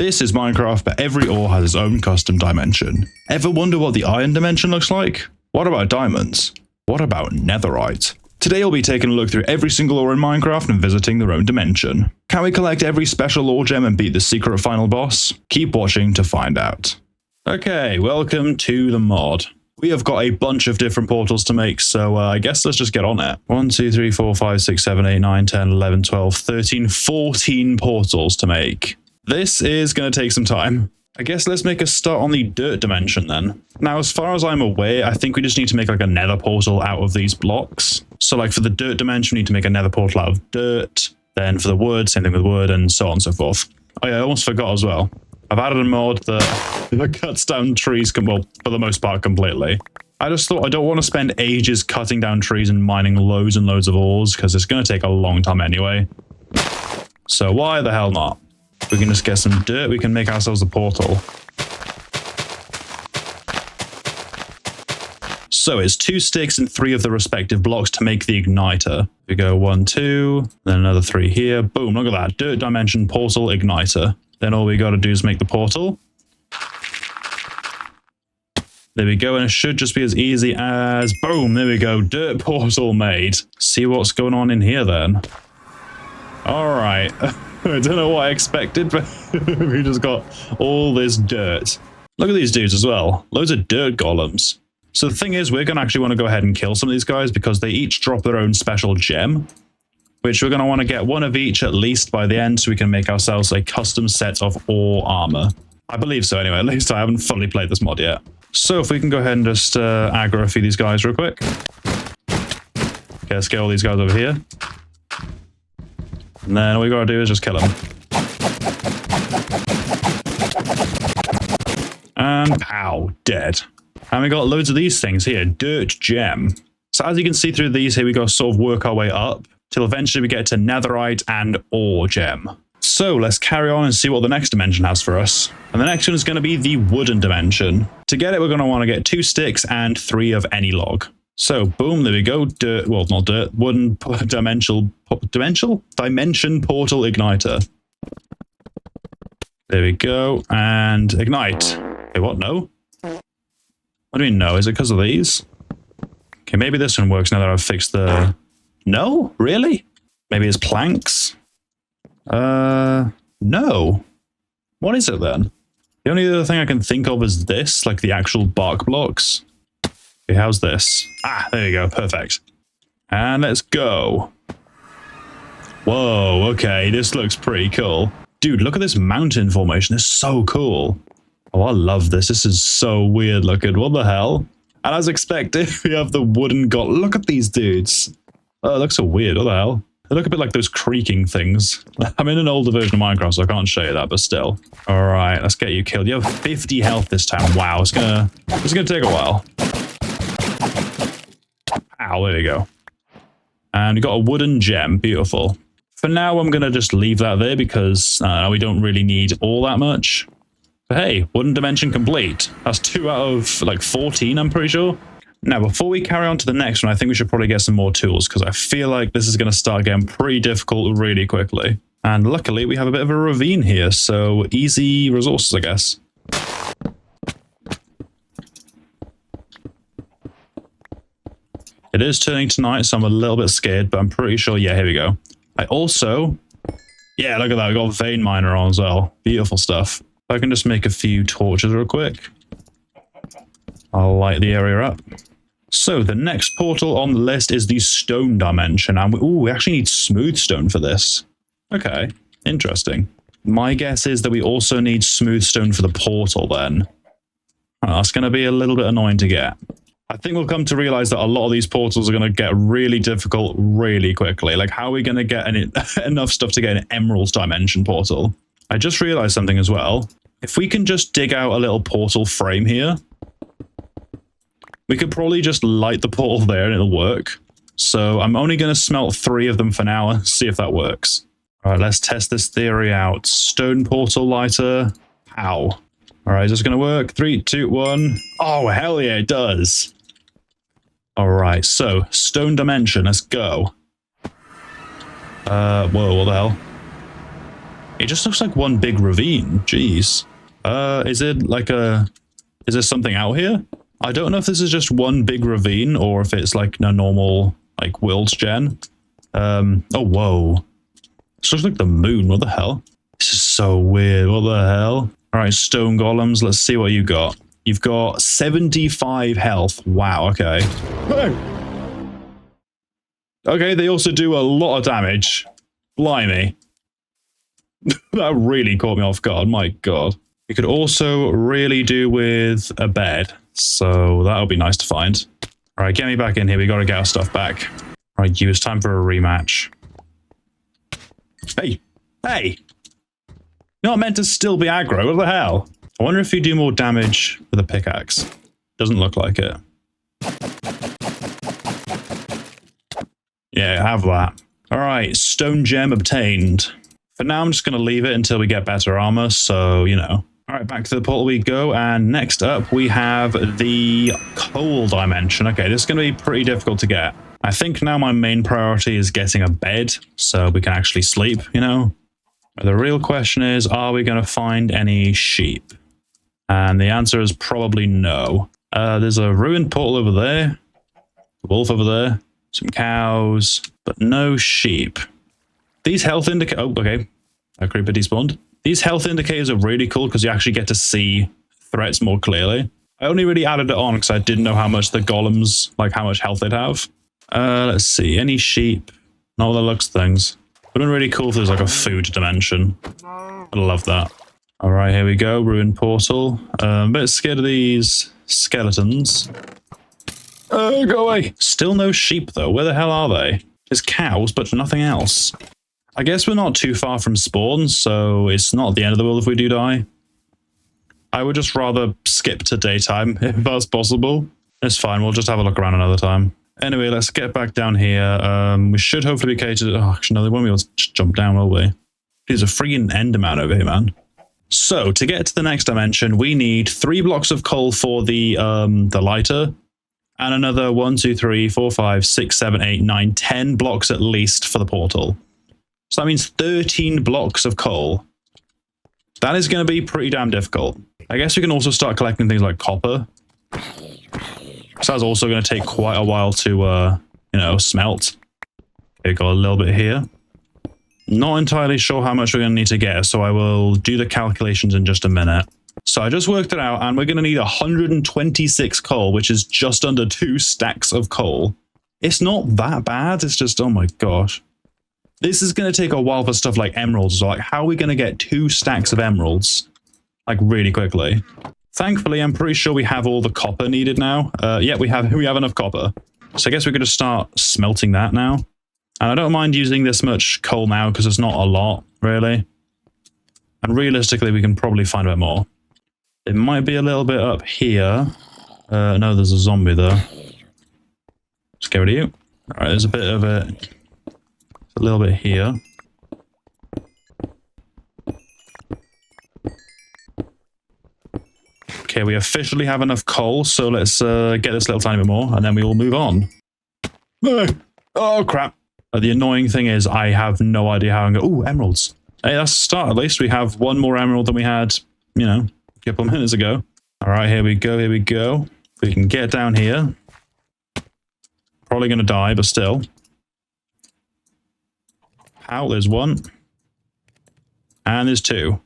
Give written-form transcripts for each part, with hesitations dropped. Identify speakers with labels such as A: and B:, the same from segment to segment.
A: This is Minecraft, but every ore has its own custom dimension. Ever wonder what the iron dimension looks like? What about diamonds? What about netherite? Today I'll be taking a look through every single ore in Minecraft and visiting their own dimension. Can we collect every special ore gem and beat the secret final boss? Keep watching to find out. Okay, welcome to the mod. We have got a bunch of different portals to make, so I guess let's just get on it. 1, 2, 3, 4, 5, 6, 7, 8, 9, 10, 11, 12, 13, 14 portals to make. This is going to take some time. I guess let's make a start on the dirt dimension then. Now, as far as I'm aware, I think we just need to make like a nether portal out of these blocks. So like for the dirt dimension, we need to make a nether portal out of dirt. Then for the wood, same thing with wood, and so on and so forth. Oh yeah, I almost forgot as well. I've added a mod that cuts down trees, well, for the most part, completely. I just thought I don't want to spend ages cutting down trees and mining loads and loads of ores, because it's going to take a long time anyway. So why the hell not? We can just get some dirt, we can make ourselves a portal. So it's 2 sticks and 3 of the respective blocks to make the igniter. We go 1, 2, then another 3 here. Boom, look at that. Dirt dimension portal igniter. Then all we got to do is make the portal. There we go, and it should just be as easy as boom, there we go. Dirt portal made. See what's going on in here then. Alright. I don't know what I expected, but we just got all this dirt. Look at these dudes as well. Loads of dirt golems. So the thing is, we're going to actually want to go ahead and kill some of these guys because they each drop their own special gem, which we're going to want to get one of each at least by the end so we can make ourselves a custom set of ore armor. I believe so anyway, at least I haven't fully played this mod yet. So if we can go ahead and just aggro a few of these guys real quick. Okay, let's get all these guys over here. And then all we gotta do is just kill them. And pow, dead. And we got loads of these things here, dirt gem. So as you can see through these here, we gotta sort of work our way up till eventually we get to netherite and ore gem. So let's carry on and see what the next dimension has for us. And the next one is gonna be the wooden dimension. To get it, we're gonna wanna get 2 sticks and 3 of any log. So, boom, there we go. Dirt, well, not dirt, wooden dimension portal igniter. There we go, and ignite. Hey, what, no? What do you mean, no? Is it because of these? Okay, maybe this one works now that I've fixed the... No? Really? Maybe it's planks? No. What is it then? The only other thing I can think of is this, like the actual bark blocks. Okay, how's this? Ah, there you go. Perfect. And let's go. Whoa, okay. This looks pretty cool. Dude, look at this mountain formation. It's so cool. Oh, I love this. This is so weird looking. What the hell? And as expected, we have the wooden god. Look at these dudes. Oh, it looks so weird. What the hell? They look a bit like those creaking things. I'm in an older version of Minecraft, so I can't show you that, but still. All right, let's get you killed. You have 50 health this time. Wow, it's gonna take a while. Ow, there you go. And we got a wooden gem. Beautiful. For now, I'm going to just leave that there because we don't really need all that much. But hey, wooden dimension complete. That's 2 out of like 14, I'm pretty sure. Now, before we carry on to the next one, I think we should probably get some more tools because I feel like this is going to start getting pretty difficult really quickly. And luckily, we have a bit of a ravine here, so easy resources, I guess. It is turning to night, so I'm a little bit scared, but I'm pretty sure, yeah, here we go. I also, yeah, look at that, we got a vein miner on as well. Beautiful stuff. I can just make a few torches real quick. I'll light the area up. So the next portal on the list is the stone dimension, and we actually need smooth stone for this. Okay, interesting. My guess is that we also need smooth stone for the portal then. Oh, that's going to be a little bit annoying to get. I think we'll come to realize that a lot of these portals are going to get really difficult really quickly. Like, how are we going to get enough stuff to get an emerald dimension portal? I just realized something as well. If we can just dig out a little portal frame here, we could probably just light the portal there and it'll work. So I'm only going to smelt 3 of them for now and see if that works. All right, let's test this theory out. Stone portal lighter. Pow. All right, is this going to work? 3, 2, 1. Oh, hell yeah, it does. All right, so stone dimension, let's go. Whoa, what the hell? It just looks like one big ravine. Jeez. Is it like a... Is there something out here? I don't know if this is just one big ravine or if it's like a normal, like, world's gen. Oh, whoa. This looks like the moon. What the hell? This is so weird. What the hell? All right, stone golems. Let's see what you got. You've got 75 health. Wow, okay. Okay, they also do a lot of damage. Blimey. That really caught me off guard. My god. You could also really do with a bed. So that'll be nice to find. All right, get me back in here. We got to get our stuff back. All right, you, it's time for a rematch. Hey, hey. You're not meant to still be aggro. What the hell? I wonder if you do more damage with a pickaxe. Doesn't look like it. Yeah, have that. All right, stone gem obtained. For now, I'm just going to leave it until we get better armor, so, you know. All right, back to the portal we go, and next up we have the coal dimension. Okay, this is going to be pretty difficult to get. I think now my main priority is getting a bed, so we can actually sleep, you know. The real question is, are we going to find any sheep? And the answer is probably no. There's a ruined portal over there, a wolf over there, some cows, but no sheep. These health indicators... Oh, okay. A creeper despawned. These health indicators are really cool because you actually get to see threats more clearly. I only really added it on because I didn't know how much the golems, like how much health they'd have. Let's see. Any sheep? Not the looks things. It would have been really cool if there's like a food dimension. I'd love that. All right, here we go. Ruined portal. A bit scared of these skeletons. Go away. Still no sheep though. Where the hell are they? There's cows, but nothing else. I guess we're not too far from spawn, so it's not the end of the world if we do die. I would just rather skip to daytime if that's possible. It's fine. We'll just have a look around another time. Anyway, let's get back down here. We should hopefully be catered. Oh, actually, no, they won't be able to jump down, will we? There's a freaking enderman over here, man. So, to get to the next dimension, we need 3 blocks of coal for the lighter, and another 1, 2, 3, 4, 5, 6, 7, 8, 9, 10 blocks at least for the portal. So that means 13 blocks of coal. That is going to be pretty damn difficult. I guess we can also start collecting things like copper. So that's also going to take quite a while to, you know, smelt. Okay, got a little bit here. Not entirely sure how much we're going to need to get, so I will do the calculations in just a minute. So I just worked it out, and we're going to need 126 coal, which is just under 2 stacks of coal. It's not that bad, it's just, oh my gosh. This is going to take a while for stuff like emeralds. So like, how are we going to get 2 stacks of emeralds? Like, really quickly. Thankfully, I'm pretty sure we have all the copper needed now. Yeah, we have enough copper. So I guess we're going to start smelting that now. And I don't mind using this much coal now because it's not a lot, really. And realistically, we can probably find a bit more. It might be a little bit up here. No, there's a zombie there. Let's get rid of you. All right, there's a bit of it. A little bit here. Okay, we officially have enough coal, so let's get this little tiny bit more, and then we will move on. Oh, crap. The annoying thing is I have no idea how I'm going to... Ooh, emeralds. Hey, that's a start. At least we have 1 more emerald than we had, you know, a couple of minutes ago. All right, here we go, here we go. We can get down here. Probably going to die, but still. How? There's 1. And there's 2.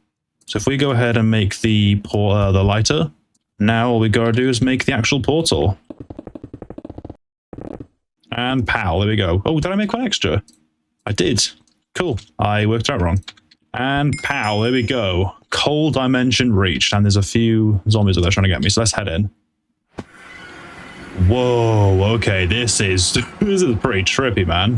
A: So if we go ahead and make the lighter, now all we gotta do is make the actual portal. And pow, there we go. Oh, did I make 1 extra? I did. Cool. I worked out wrong. And pow, there we go. Coal dimension reached. And there's a few zombies that are trying to get me, so let's head in. Whoa, okay, this is pretty trippy, man.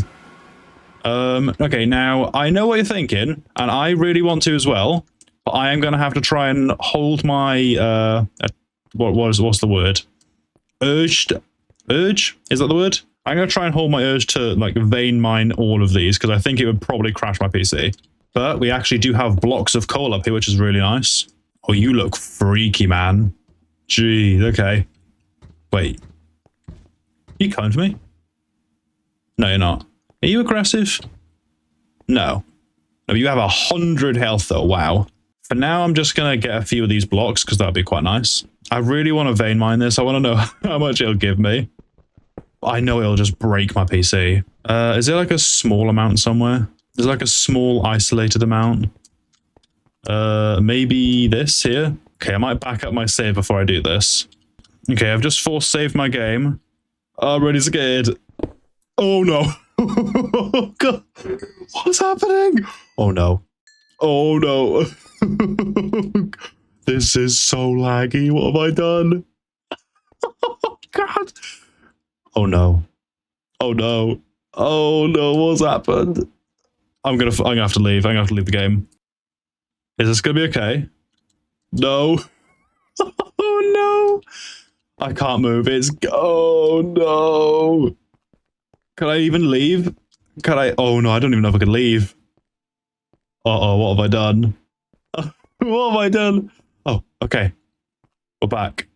A: Okay, now, I know what you're thinking, and I really want to as well, but I am going to have to try and hold my, what's the word? Urge? Is that the word? I'm going to try and hold my urge to, like, vein mine all of these, because I think it would probably crash my PC. But we actually do have blocks of coal up here, which is really nice. Oh, you look freaky, man. Gee, okay. Wait. You coming for me? No, you're not. Are you aggressive? No. No, you have 100 health though. Wow. For now, I'm just going to get a few of these blocks because that'd be quite nice. I really want to vein mine this. I want to know how much it'll give me. I know it'll just break my PC. Is there like a small amount somewhere? Is there like a small isolated amount? Maybe this here? Okay, I might back up my save before I do this. Okay, I've just force saved my game. I'm really scared. Oh no. Oh god. What's happening? Oh no. Oh no. This is so laggy. What have I done? Oh god. Oh no. Oh no. Oh no, what's happened? I'm gonna have to leave. I'm gonna have to leave the game. Is this gonna be okay? No. Oh no. I can't move. Oh no. Can I even leave? Can I? Oh no, I don't even know if I can leave. Uh-oh, what have I done? What have I done? Oh, okay. We're back.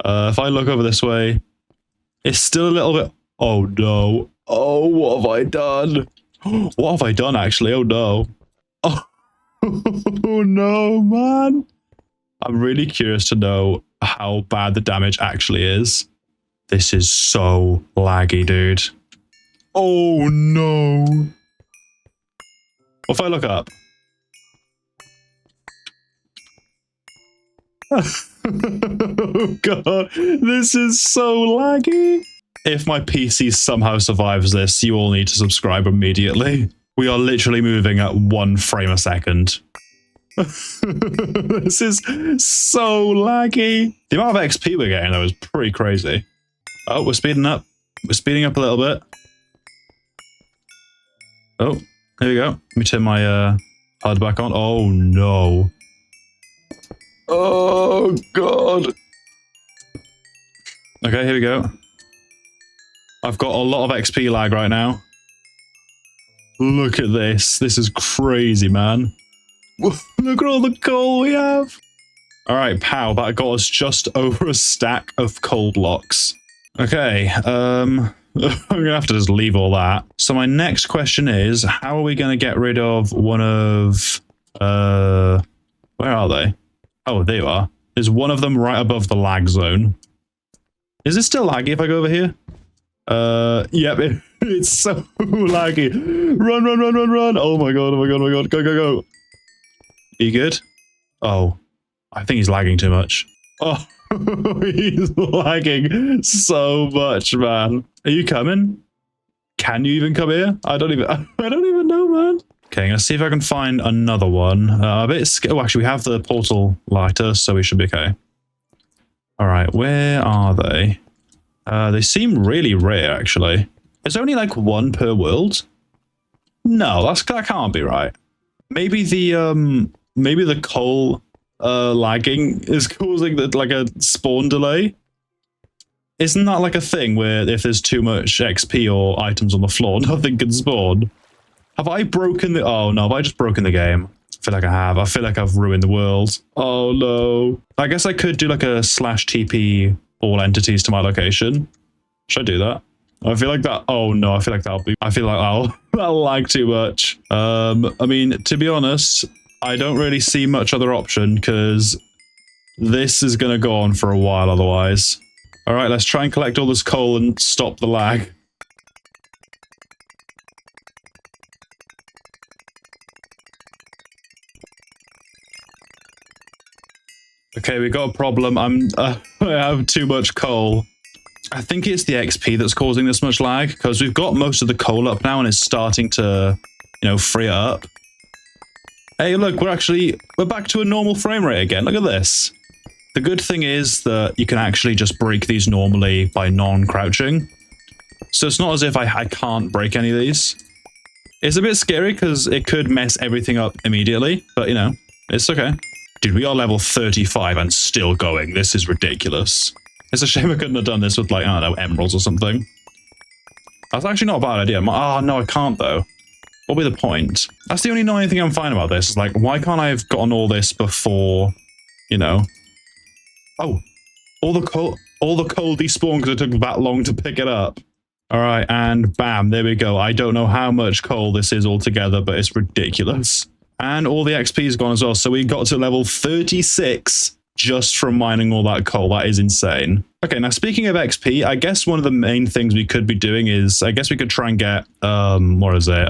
A: If I look over this way, it's still a little bit... Oh no. Oh, what have I done? What have I done actually? Oh no. Oh, oh no, man. I'm really curious to know how bad the damage actually is. This is so laggy, dude. Oh no. What if I look up? Oh god, this is so laggy. If my PC somehow survives this, you all need to subscribe immediately. We are literally moving at 1 frame a second. This is so laggy. The amount of XP we're getting though is pretty crazy. Oh, we're speeding up. We're speeding up a little bit. Oh, there we go. Let me turn my HUD back on. Oh no. Oh god. Okay, here we go. I've got a lot of XP lag right now. Look at this. This is crazy, man. Look at all the coal we have. All right, pow. That got us just over a stack of coal blocks. Okay, I'm gonna have to just leave all that. So my next question is, how are we gonna get rid of one of where are they? Oh, there you are. There's one of them right above the lag zone. Is it still laggy if I go over here? Yep, it's so laggy. Run, run, run, run, run. Oh my god, oh my god, oh my god. Go, go, go. Are you good? Oh, I think he's lagging too much. Oh, he's lagging so much, man. Are you coming? Can you even come here? I don't even know, man. Okay, I'm gonna see if I can find another one. A bit oh, actually, we have the portal lighter, so we should be okay. All right, where are they? They seem really rare, actually. There's only like 1 per world. No, that can't be right. Maybe the coal lagging is causing like a spawn delay. Isn't that like a thing where if there's too much XP or items on the floor, nothing can spawn? Have I broken the... Oh no, have I just broken the game? I feel like I have. I feel like I've ruined the world. Oh no. I guess I could do like a /TP all entities to my location. Should I do that? I feel like that... Oh no, I feel like that'll be... I feel like that'll lag too much. I mean, to be honest, I don't really see much other option because this is going to go on for a while otherwise. All right, let's try and collect all this coal and stop the lag. Okay, we got a problem. I have too much coal. I think it's the XP that's causing this much lag because we've got most of the coal up now and it's starting to, you know, free it up. Hey, look, we're back to a normal frame rate again. Look at this. The good thing is that you can actually just break these normally by non-crouching. So it's not as if I can't break any of these. It's a bit scary because it could mess everything up immediately, but you know, it's okay. Dude, we are level 35 and still going. This is ridiculous. It's a shame I couldn't have done this with, like, I don't know, emeralds or something. That's actually not a bad idea. Oh, no, I can't, though. What would be the point? That's the only annoying thing I'm finding about this. Is like, why can't I have gotten all this before, you know? Oh, all the coal despawned because it took that long to pick it up. All right, and bam, there we go. I don't know how much coal this is altogether, but it's ridiculous. And all the XP is gone as well. So we got to level 36 just from mining all that coal. That is insane. Okay, now speaking of XP, I guess one of the main things we could be doing is, I guess we could try and get, what is it?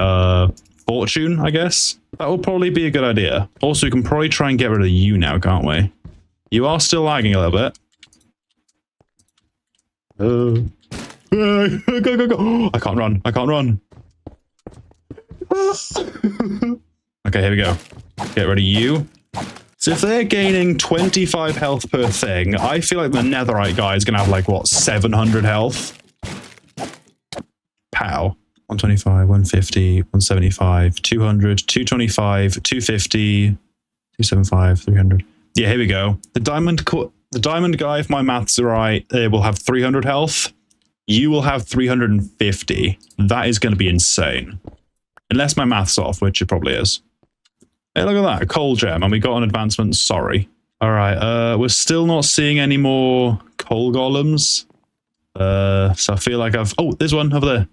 A: Fortune, I guess? That would probably be a good idea. Also, we can probably try and get rid of you now, can't we? You are still lagging a little bit. Go, go, go. I can't run. I can't run. Okay, here we go. Get rid of you. So if they're gaining 25 health per thing, I feel like the netherite guy is going to have like, what, 700 health? Pow. 125, 150, 175, 200, 225, 250, 275, 300. Yeah, here we go. The diamond guy, if my maths are right, will have 300 health. You will have 350. That is going to be insane. Unless my math's off, which it probably is. Hey, look at that, a coal gem, and we got an advancement, sorry. All right, we're still not seeing any more coal golems. So I feel like oh, there's one over there.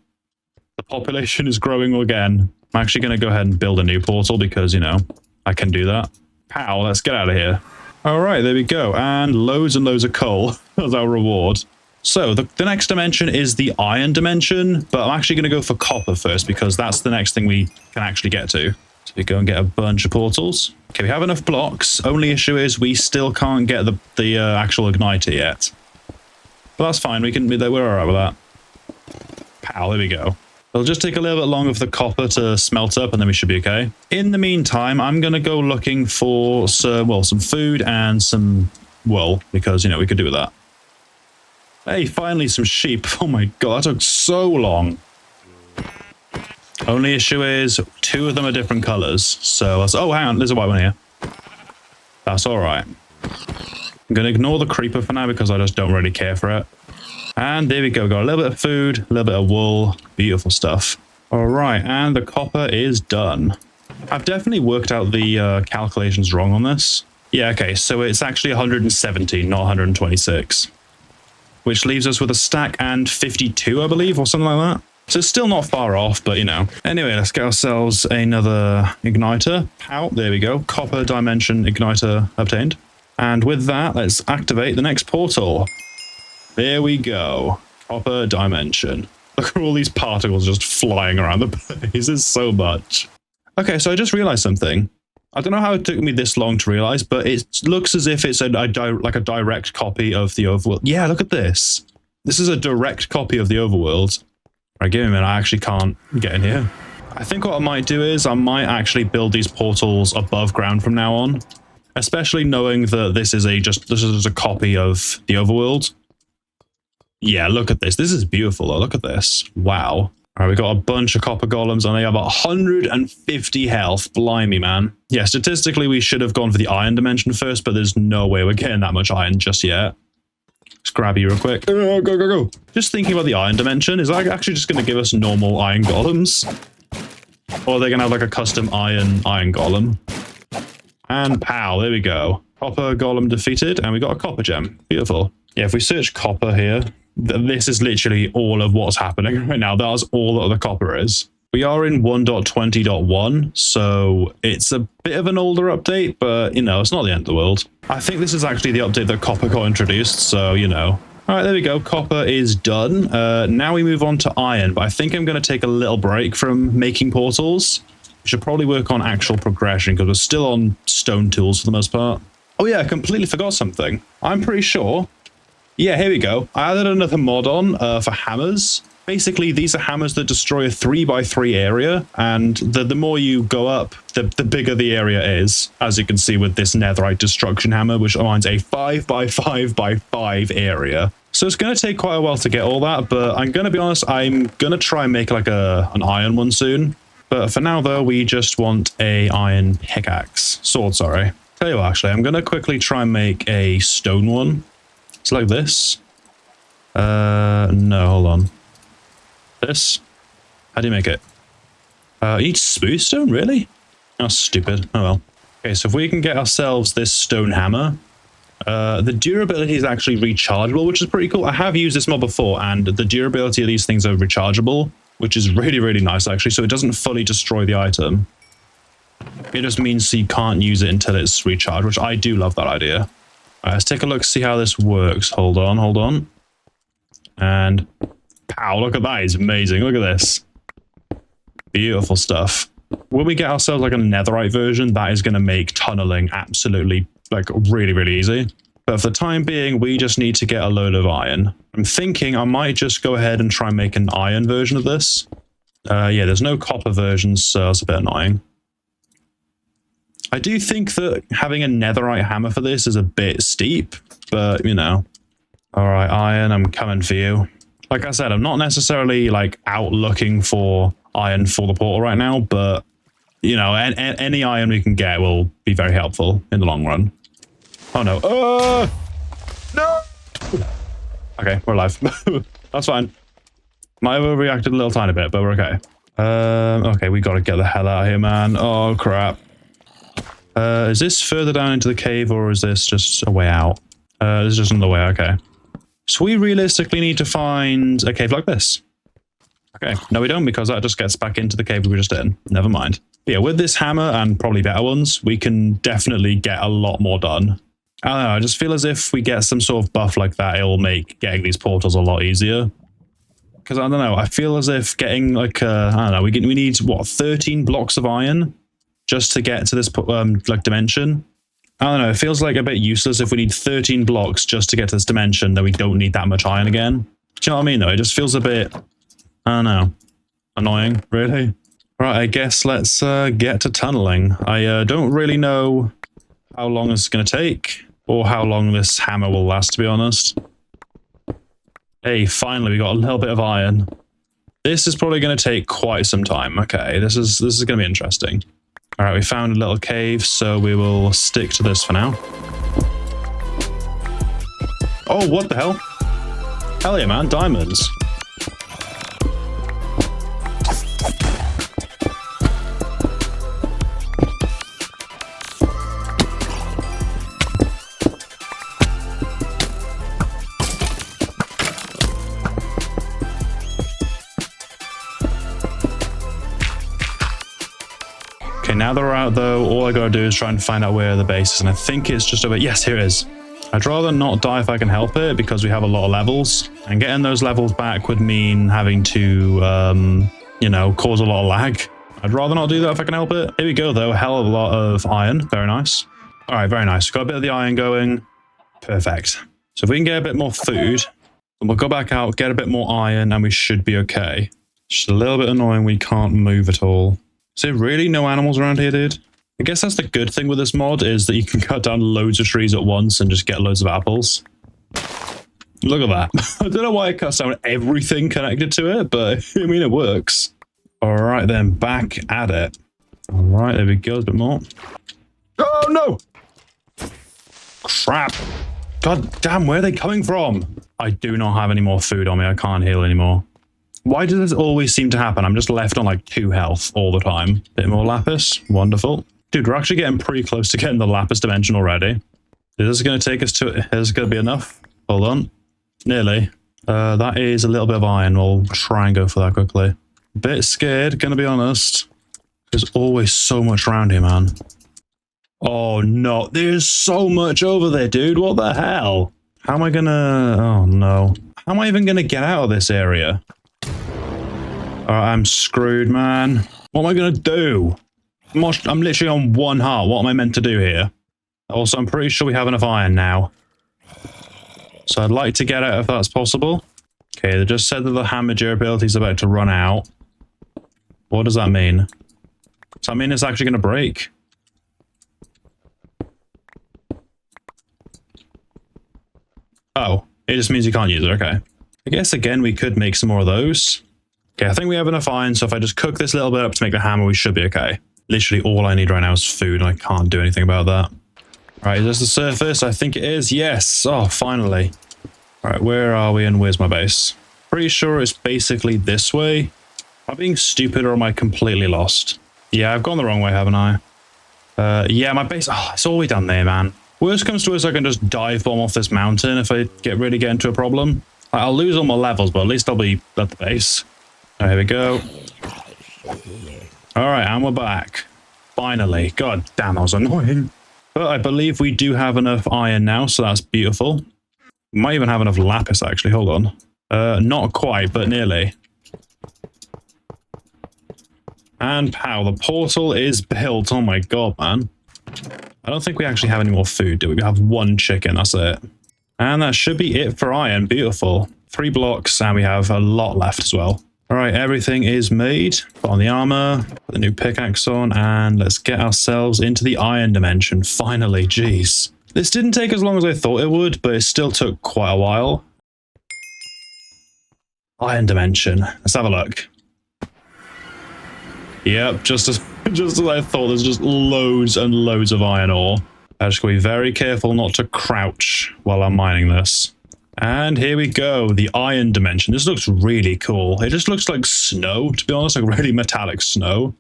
A: The population is growing again. I'm actually going to go ahead and build a new portal because, you know, I can do that. Pow, let's get out of here. All right, there we go. And loads of coal as our reward. So the next dimension is the iron dimension, but I'm actually going to go for copper first because that's the next thing we can actually get to. So we go and get a bunch of portals. Okay, we have enough blocks. Only issue is we still can't get the actual igniter yet. But that's fine. We're all right with that. Pow, there we go. It'll just take a little bit longer for the copper to smelt up, and then we should be okay. In the meantime, I'm going to go looking for some food and some wool, because, you know, we could do with that. Hey, finally some sheep. Oh my god, that took so long. Only issue is 2 of them are different colors. So, oh, hang on, there's a white one here. That's all right. I'm going to ignore the creeper for now because I just don't really care for it. And there we go. Got a little bit of food, a little bit of wool. Beautiful stuff. All right, and the copper is done. I've definitely worked out the calculations wrong on this. Yeah, okay, so it's actually 170, not 126. Which leaves us with a stack and 52, I believe, or something like that. So it's still not far off, but you know. Anyway, let's get ourselves another igniter. Pow, there we go. Copper dimension igniter obtained. And with that, let's activate the next portal. There we go. Copper dimension. Look at all these particles just flying around the place. This is so much. Okay, so I just realized something. I don't know how it took me this long to realize, but it looks as if it's like a direct copy of the overworld. Yeah, look at this. This is a direct copy of the overworld. Right, give me a minute. I actually can't get in here. I think what I might do is I might actually build these portals above ground from now on, especially knowing that this is a copy of the overworld. Yeah, look at this. This is beautiful though. Look at this. Wow. All right, we got a bunch of copper golems and they have 150 health. Blimey, man. Yeah, statistically, we should have gone for the iron dimension first, but there's no way we're getting that much iron just yet. Let's grab you real quick. Go, go, go. Just thinking about the iron dimension, is that actually just going to give us normal iron golems? Or are they going to have like a custom iron golem? And pow, there we go. Copper golem defeated, and we got a copper gem. Beautiful. Yeah, if we search copper here, this is literally all of what's happening right now. That's all that the copper is. We are in 1.20.1, so it's a bit of an older update, but, you know, it's not the end of the world. I think this is actually the update that copper got introduced, so, you know. All right, there we go. Copper is done. Now we move on to iron, but I think I'm going to take a little break from making portals. We should probably work on actual progression, because we're still on stone tools for the most part. Oh yeah, I completely forgot something. I'm pretty sure... Yeah, here we go. I added another mod on for hammers. Basically, these are hammers that destroy a 3x3 area, and the more you go up, the bigger the area is, as you can see with this netherite destruction hammer, which mines a 5x5x5 area. So it's going to take quite a while to get all that, but I'm going to be honest, I'm going to try and make like an iron one soon. But for now, though, we just want a iron pickaxe. Sword, sorry. Tell you what, actually, I'm going to quickly try and make a stone one. It's like this. No, hold on. This? How do you make it? Each smooth stone, really? Oh, stupid. Oh well. Okay, so if we can get ourselves this stone hammer, The durability is actually rechargeable, which is pretty cool. I have used this mod before, and the durability of these things are rechargeable, which is really, really nice, actually. So it doesn't fully destroy the item. It just means you can't use it until it's recharged, which I do love that idea. All right, let's take a look, see how this works. Hold on, hold on. And pow, look at that. It's amazing. Look at this. Beautiful stuff. When we get ourselves like a netherite version, that is going to make tunneling absolutely like really, really easy. But for the time being, we just need to get a load of iron. I'm thinking I might just go ahead and try and make an iron version of this. Yeah, there's no copper versions, so that's a bit annoying. I do think that having a netherite hammer for this is a bit steep, but you know. All right, iron, I'm coming for you. Like I said, I'm not necessarily like out looking for iron for the portal right now, but you know, any iron we can get will be very helpful in the long run. Oh no. No! Okay, we're alive. That's fine. Might have overreacted a little tiny bit, but we're okay. Okay, we gotta get the hell out of here, man. Oh crap. Is this further down into the cave, or is this just a way out? This is just another way, okay. So we realistically need to find a cave like this. Okay, no we don't, because that just gets back into the cave we were just in. Never mind. But yeah, with this hammer, and probably better ones, we can definitely get a lot more done. I don't know, I just feel as if we get some sort of buff like that, it'll make getting these portals a lot easier. Because I don't know, I feel as if getting like, I don't know, we need, what, 13 blocks of iron just to get to this like dimension? I don't know, it feels like a bit useless if we need 13 blocks just to get to this dimension, then we don't need that much iron again. Do you know what I mean though? It just feels a bit, I don't know, annoying, really. Right, I guess let's get to tunneling. I don't really know how long it's going to take, or how long this hammer will last, to be honest. Hey, finally we got a little bit of iron. This is probably going to take quite some time. Okay, this is going to be interesting. All right, we found a little cave, so we will stick to this for now. Oh, what the hell? Hell yeah, man, diamonds. Now that we're out though, all I gotta do is try and find out where the base is, and I think it's just over. Yes, here it is. I'd rather not die if I can help it, because we have a lot of levels, and getting those levels back would mean having to, you know, cause a lot of lag. I'd rather not do that if I can help it. Here we go though, hell of a lot of iron. Very nice. All right, very nice. Got a bit of the iron going. Perfect. So if we can get a bit more food, then we'll go back out, get a bit more iron, and we should be okay. Just a little bit annoying we can't move at all. Is there really no animals around here, dude? I guess that's the good thing with this mod, is that you can cut down loads of trees at once and just get loads of apples. Look at that. I don't know why it cuts down everything connected to it, but I mean, it works. All right, then, back at it. All right, there we go, a bit more. Oh, no! Crap. God damn, where are they coming from? I do not have any more food on me. I can't heal anymore. Why does this always seem to happen? I'm just left on like 2 health all the time. Bit more lapis. Wonderful. Dude, we're actually getting pretty close to getting the lapis dimension already. Is this going to take us to... Is this going to be enough? Hold on. Nearly. That is a little bit of iron. We'll try and go for that quickly. Bit scared, gonna be honest. There's always so much around here, man. Oh no, there's so much over there, dude. What the hell? How am I gonna... Oh no. How am I even gonna get out of this area? I'm screwed, man. What am I gonna do? I'm literally on 1 heart. What am I meant to do here? Also, I'm pretty sure we have enough iron now. So I'd like to get out if that's possible. Okay, they just said that the hammer durability is about to run out. What does that mean? Does that mean it's actually going to break? Oh, it just means you can't use it. Okay. I guess, again, we could make some more of those. Okay, I think we have enough iron, so if I just cook this little bit up to make the hammer, we should be okay. Literally all I need right now is food, and I can't do anything about that. Right, is this the surface? I think it is. Yes. Oh, finally. All right, where are we and where's my base? Pretty sure it's basically this way. Am I being stupid or am I completely lost? Yeah, I've gone the wrong way, haven't I? Yeah, my base... Oh, it's all the way down there, man. Worst comes to worst, I can just dive bomb off this mountain if I really get into a problem. I'll lose all my levels, but at least I'll be at the base. Oh, here we go. Alright, and we're back. Finally. God damn, that was annoying. But I believe we do have enough iron now, so that's beautiful. We might even have enough lapis, actually. Hold on. Not quite, but nearly. And pow, the portal is built. Oh my god, man. I don't think we actually have any more food, do we? We have one chicken, that's it. And that should be it for iron. Beautiful. 3 blocks, and we have a lot left as well. Alright, everything is made. Put on the armor, put the new pickaxe on, and let's get ourselves into the iron dimension. Finally, jeez. This didn't take as long as I thought it would, but it still took quite a while. Iron dimension. Let's have a look. Yep, just as I thought, there's just loads and loads of iron ore. I just gotta be very careful not to crouch while I'm mining this. And here we go, the iron dimension. This looks really cool. It just looks like snow, to be honest, like really metallic snow.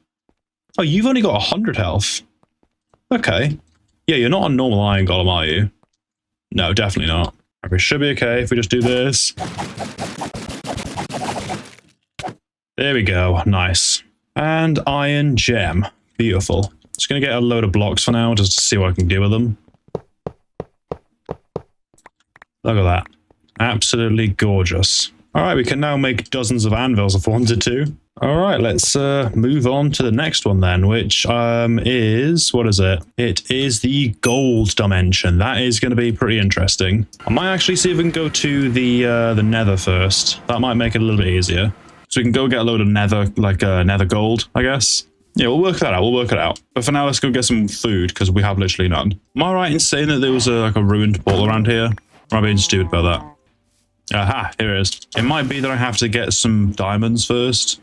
A: Oh, you've only got 100 health. Okay. Yeah, you're not a normal iron golem, are you? No, definitely not. We should be okay if we just do this. There we go, nice. And iron gem. Beautiful. Just going to get a load of blocks for now, just to see what I can do with them. Look at that. Absolutely gorgeous. Alright, we can now make dozens of anvils if I wanted to. Alright, let's move on to the next one then, which is... what is it? It is the gold dimension. That is going to be pretty interesting. I might actually see if we can go to the nether first. That might make it a little bit easier. So we can go get a load of nether, like nether gold, I guess. Yeah, we'll work that out. We'll work it out. But for now, let's go get some food, because we have literally none. Am I right in saying that there was like a ruined portal around here? Or am I being stupid about that? Aha, here it is. It might be that I have to get some diamonds first.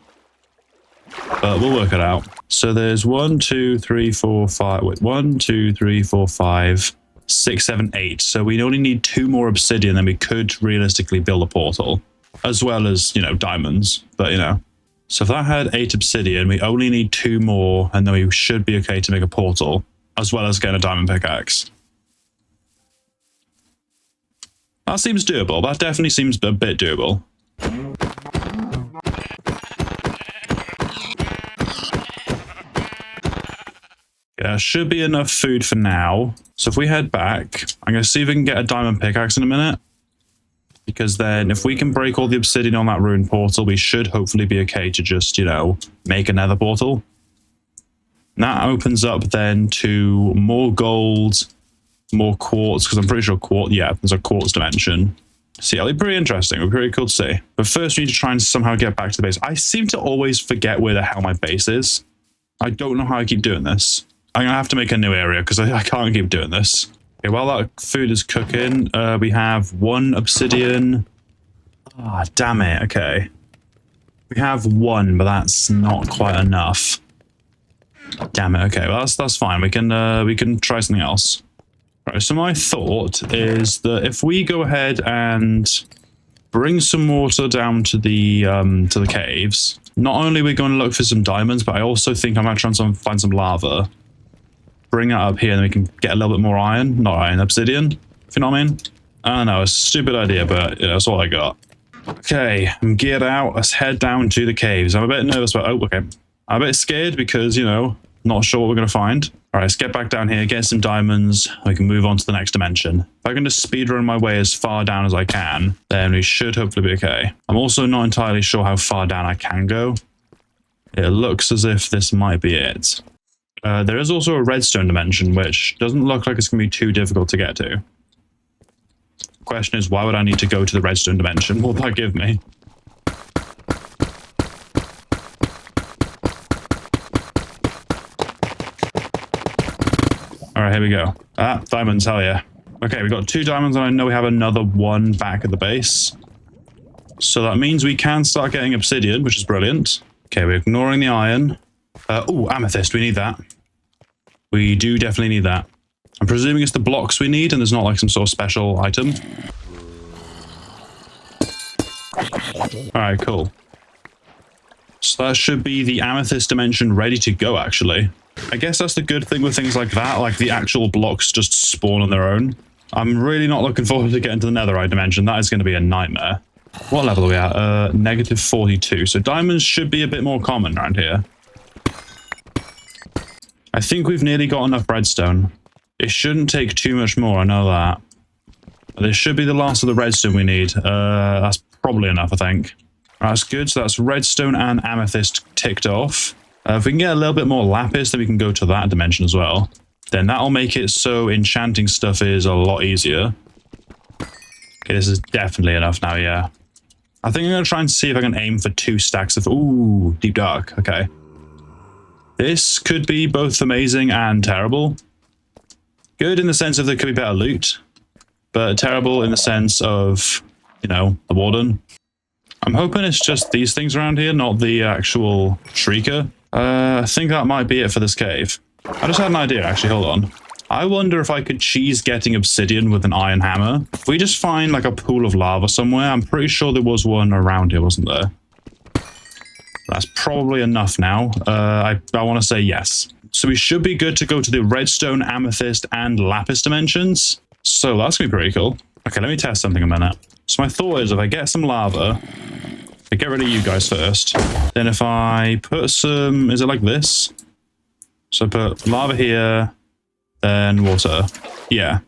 A: But we'll work it out. So there's 1, 2, 3, 4, 5... Wait, 1, 2, 3, 4, 5, 6, 7, 8. So we only need 2 more obsidian, then we could realistically build a portal. As well as, you know, diamonds. But, you know. So if that had 8 obsidian, we only need 2 more, and then we should be okay to make a portal. As well as get a diamond pickaxe. That seems doable. That definitely seems a bit doable. Yeah, should be enough food for now. So if we head back, I'm going to see if we can get a diamond pickaxe in a minute. Because then if we can break all the obsidian on that ruined portal, we should hopefully be okay to just, you know, make another portal. And that opens up then to more gold, more quartz, because I'm pretty sure quartz, yeah, there's a quartz dimension. So yeah, it'll be pretty interesting. It'll be pretty cool to see. But first we need to try and somehow get back to the base. I seem to always forget where the hell my base is. I don't know how I keep doing this. I'm going to have to make a new area because I can't keep doing this. Okay, while that food is cooking, we have 1 obsidian. Ah, damn it. Okay. We have 1, but that's not quite enough. Damn it. Okay, well, that's fine. We can try something else. Right, so my thought is that if we go ahead and bring some water down to the caves, not only are we going to look for some diamonds, but I also think I might try and find some lava. Bring that up here and we can get a little bit more iron. Not iron, obsidian, if you know what I mean. I don't know, it's a stupid idea, but you know, that's all I got. Okay, I'm geared out. Let's head down to the caves. I'm a bit nervous about... Oh, okay. I'm a bit scared because, you know, not sure what we're going to find. All right, let's get back down here, get some diamonds. We can move on to the next dimension. If I can just speedrun my way as far down as I can, then we should hopefully be okay. I'm also not entirely sure how far down I can go. It looks as if this might be it. There is also a redstone dimension, which doesn't look like it's going to be too difficult to get to. The question is, why would I need to go to the redstone dimension? What will that give me? Alright, here we go. Ah, diamonds, hell yeah. Okay, we got 2 diamonds, and I know we have another 1 back at the base. So that means we can start getting obsidian, which is brilliant. Okay, we're ignoring the iron. Oh, amethyst, we need that. We do definitely need that. I'm presuming it's the blocks we need and there's not like some sort of special item. Alright, cool. So that should be the amethyst dimension ready to go, actually. I guess that's the good thing with things like that. Like the actual blocks just spawn on their own. I'm really not looking forward to getting to the netherite dimension. That is going to be a nightmare. What level are we at? Negative 42. So diamonds should be a bit more common around here. I think we've nearly got enough redstone. It shouldn't take too much more, I know that. This should be the last of the redstone we need. That's probably enough, I think. That's good. So that's redstone and amethyst ticked off. If we can get a little bit more lapis, then we can go to that dimension as well. Then that'll make it so enchanting stuff is a lot easier. Okay, this is definitely enough now, yeah. I think I'm going to try and see if I can aim for 2 stacks of... Ooh, deep dark. Okay. This could be both amazing and terrible. Good in the sense of there could be better loot, but terrible in the sense of, you know, the warden. I'm hoping it's just these things around here, not the actual shrieker. I think that might be it for this cave. I just had an idea, actually. Hold on. I wonder if I could cheese getting obsidian with an iron hammer. If we just find like a pool of lava somewhere, I'm pretty sure there was one around here, wasn't there? That's probably enough now. I want to say yes. So we should be good to go to the redstone, amethyst, and lapis dimensions. So that's going to be pretty cool. Okay, let me test something a minute. So my thought is if I get some lava, I get rid of you guys first. Then if I put some... Is it like this? So I put lava here, then water. Yeah.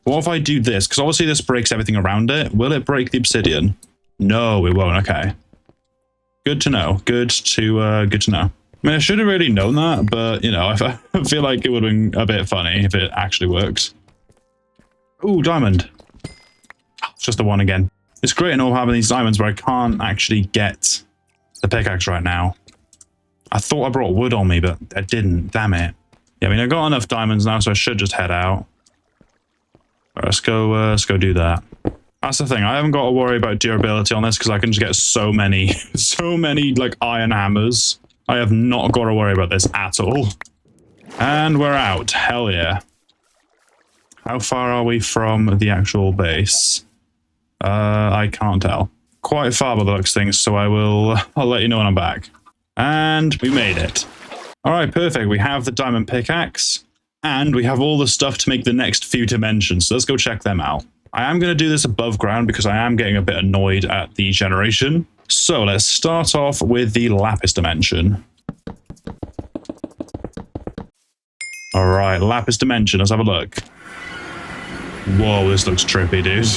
A: What if I do this? Because obviously this breaks everything around it. Will it break the obsidian? No, it won't. Okay. Good to know. Good to know. I mean, I should have really known that, but, you know, I feel like it would have been a bit funny if it actually works. Ooh, diamond. It's just the one again. It's great and all having these diamonds, but I can't actually get the pickaxe right now. I thought I brought wood on me, but I didn't. Damn it. Yeah, I mean, I've got enough diamonds now, so I should just head out. Right, let's go do that. That's the thing. I haven't got to worry about durability on this because I can just get so many, like iron hammers. I have not got to worry about this at all. And we're out. Hell yeah. How far are we from the actual base? I can't tell. Quite far by the looks of things, so I'll let you know when I'm back. And we made it. All right, perfect. We have the diamond pickaxe, and we have all the stuff to make the next few dimensions. So let's go check them out. I am going to do this above ground because I am getting a bit annoyed at the generation. So let's start off with the lapis dimension. All right, lapis dimension. Let's have a look. Whoa, this looks trippy, dude.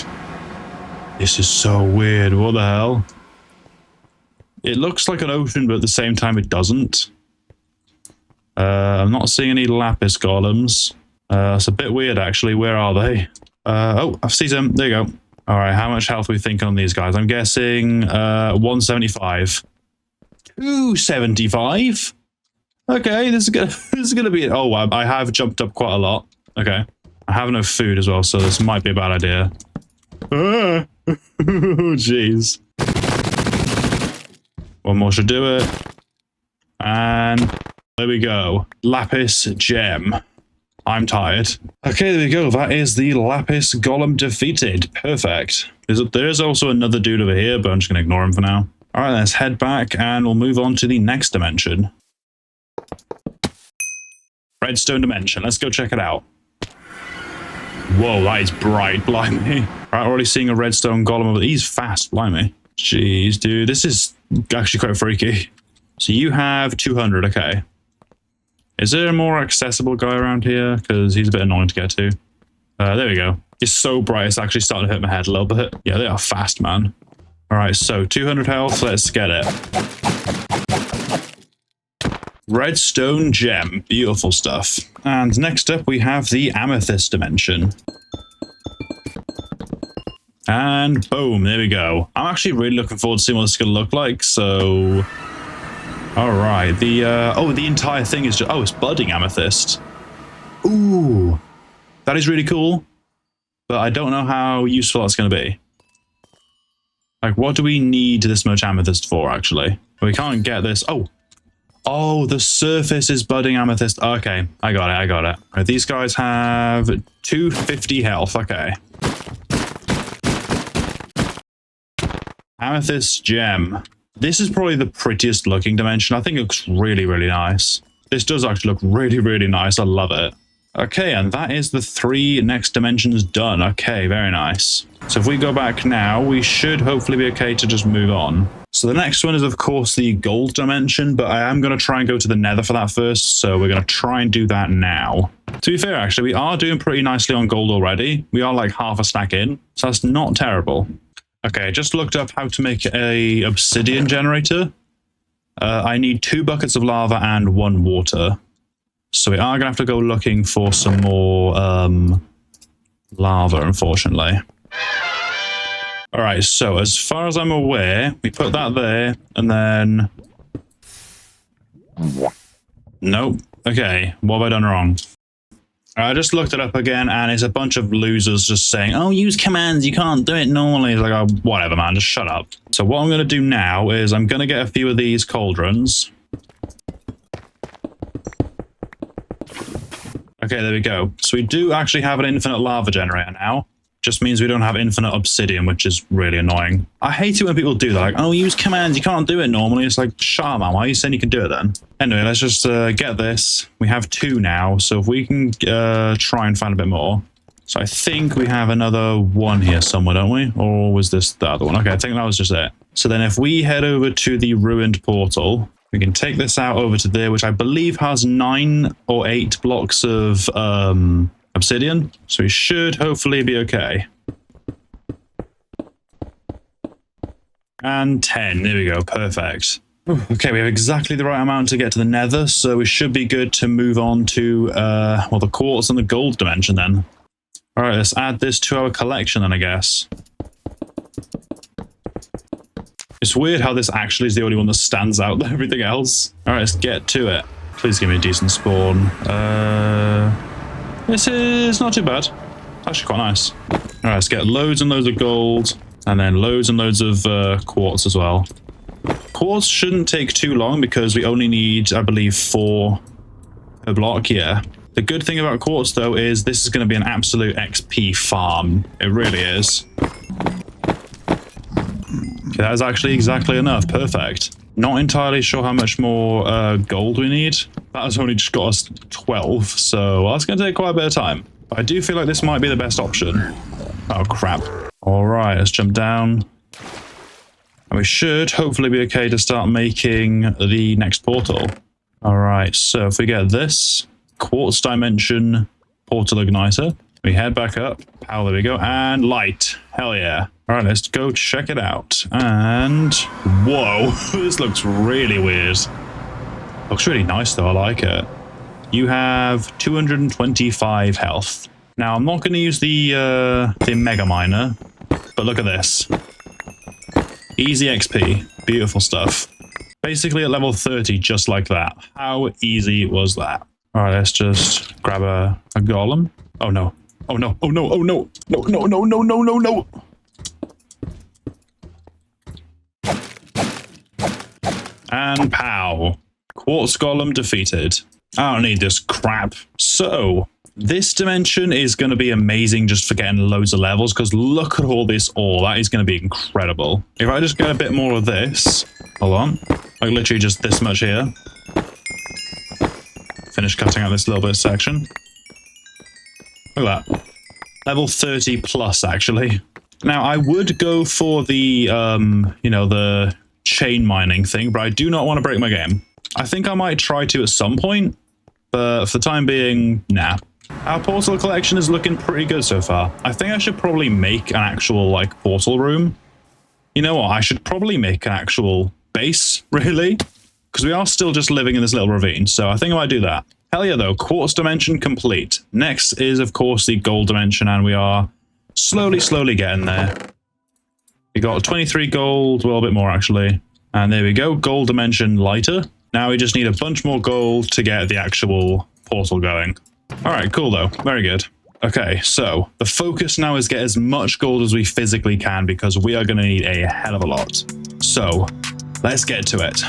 A: This is so weird. What the hell? It looks like an ocean, but at the same time it doesn't. I'm not seeing any lapis golems. It's a bit weird, actually. Where are they? Oh, I see them. There you go. All right, how much health are we thinking on these guys? I'm guessing 175. 275? Okay, this is gonna be... Oh, I have jumped up quite a lot. Okay. I have no food as well, so this might be a bad idea. Oh, jeez. One more should do it. And there we go. Lapis gem. I'm tired. Okay, there we go. That is the lapis golem defeated. Perfect. There is also another dude over here, but I'm just going to ignore him for now. All right, let's head back and we'll move on to the next dimension. Redstone dimension. Let's go check it out. Whoa, that is bright. Blimey. All right, already seeing a redstone golem over there. He's fast. Blimey. Jeez, dude. This is actually quite freaky. So you have 200. Okay. Is there a more accessible guy around here? Because he's a bit annoying to get to. There we go. It's so bright, it's actually starting to hit my head a little bit. Yeah, they are fast, man. All right, so 200 health. Let's get it. Redstone gem. Beautiful stuff. And next up, we have the amethyst dimension. And boom, there we go. I'm actually really looking forward to seeing what this is going to look like, so... All right, the entire thing is just... Oh, it's budding amethyst. Ooh, that is really cool, but I don't know how useful that's going to be. Like, what do we need this much amethyst for, actually? We can't get this... Oh, the surface is budding amethyst. Okay, I got it. All right, these guys have 250 health. Okay. Amethyst gem. This is probably the prettiest looking dimension. I think it looks really, really nice. This does actually look really, really nice. I love it. Okay, and that is the 3 next dimensions done. Okay, very nice. So if we go back now, we should hopefully be okay to just move on. So the next one is, of course, the gold dimension, but I am going to try and go to the nether for that first, so we're going to try and do that now. To be fair, actually, we are doing pretty nicely on gold already. We are like half a stack in, so that's not terrible. Okay, I just looked up how to make a obsidian generator. I need 2 buckets of lava and 1 water. So we are going to have to go looking for some more lava, unfortunately. Alright, so as far as I'm aware, we put that there, and then... Nope. Okay, what have I done wrong? I just looked it up again, and it's a bunch of losers just saying, oh, use commands, you can't do it normally. It's like, oh, whatever, man, just shut up. So what I'm going to do now is I'm going to get a few of these cauldrons. Okay, there we go. So we do actually have an infinite lava generator now. Just means we don't have infinite obsidian, which is really annoying. I hate it when people do that, like, oh, use commands, you can't do it normally. It's like, shut up, man, why are you saying you can do it then? Anyway, let's just get this. We have 2 now, so if we can try and find a bit more. So I think we have another 1 here somewhere, don't we? Or was this the other one? Okay, I think that was just it. So then if we head over to the ruined portal, we can take this out over to there, which I believe has 9 or 8 blocks of obsidian. So we should hopefully be okay. And 10. There we go. Perfect. Okay, we have exactly the right amount to get to the nether, so we should be good to move on to, well, the quartz and the gold dimension then. All right, let's add this to our collection then, I guess. It's weird how this actually is the only one that stands out than everything else. All right, let's get to it. Please give me a decent spawn. This is not too bad. Actually quite nice. All right, let's get loads and loads of gold, and then loads and loads of quartz as well. Quartz shouldn't take too long because we only need, I believe, 4 per block. Yeah. The good thing about quartz, though, is this is going to be an absolute XP farm. It really is. Okay, that is actually exactly enough. Perfect. Not entirely sure how much more gold we need. That has only just got us 12, so that's going to take quite a bit of time. But I do feel like this might be the best option. Oh, crap. All right, let's jump down. And we should hopefully be okay to start making the next portal. All right, so if we get this quartz dimension portal igniter, we head back up. Power, there we go. And light. Hell yeah. All right, let's go check it out. And whoa, this looks really weird. Looks really nice though, I like it. You have 225 health. Now, I'm not going to use the mega miner, but look at this. Easy XP, beautiful stuff. Basically at level 30, just like that. How easy was that? All right, let's just grab a golem. Oh no, oh no, oh no, oh no, no, no, no, no, no, no, no. And pow. Quartz golem defeated. I don't need this crap. So, this dimension is going to be amazing just for getting loads of levels, because look at all this ore. That is going to be incredible. If I just get a bit more of this, hold on, like literally just this much here. Finish cutting out this little bit of section. Look at that. Level 30 plus, actually. Now, I would go for the, you know, the chain mining thing, but I do not want to break my game. I think I might try to at some point, but for the time being, nah. Our portal collection is looking pretty good so far. I think I should probably make an actual, like, portal room. You know what? I should probably make an actual base, really. Because we are still just living in this little ravine, so I think I might do that. Hell yeah, though. Quartz dimension complete. Next is, of course, the gold dimension, and we are slowly getting there. We got 23 gold, well, a bit more, actually. And there we go. Gold dimension lighter. Now we just need a bunch more gold to get the actual portal going. All right, cool though. Very good. Okay, so the focus now is get as much gold as we physically can, because we are going to need a hell of a lot. So let's get to it.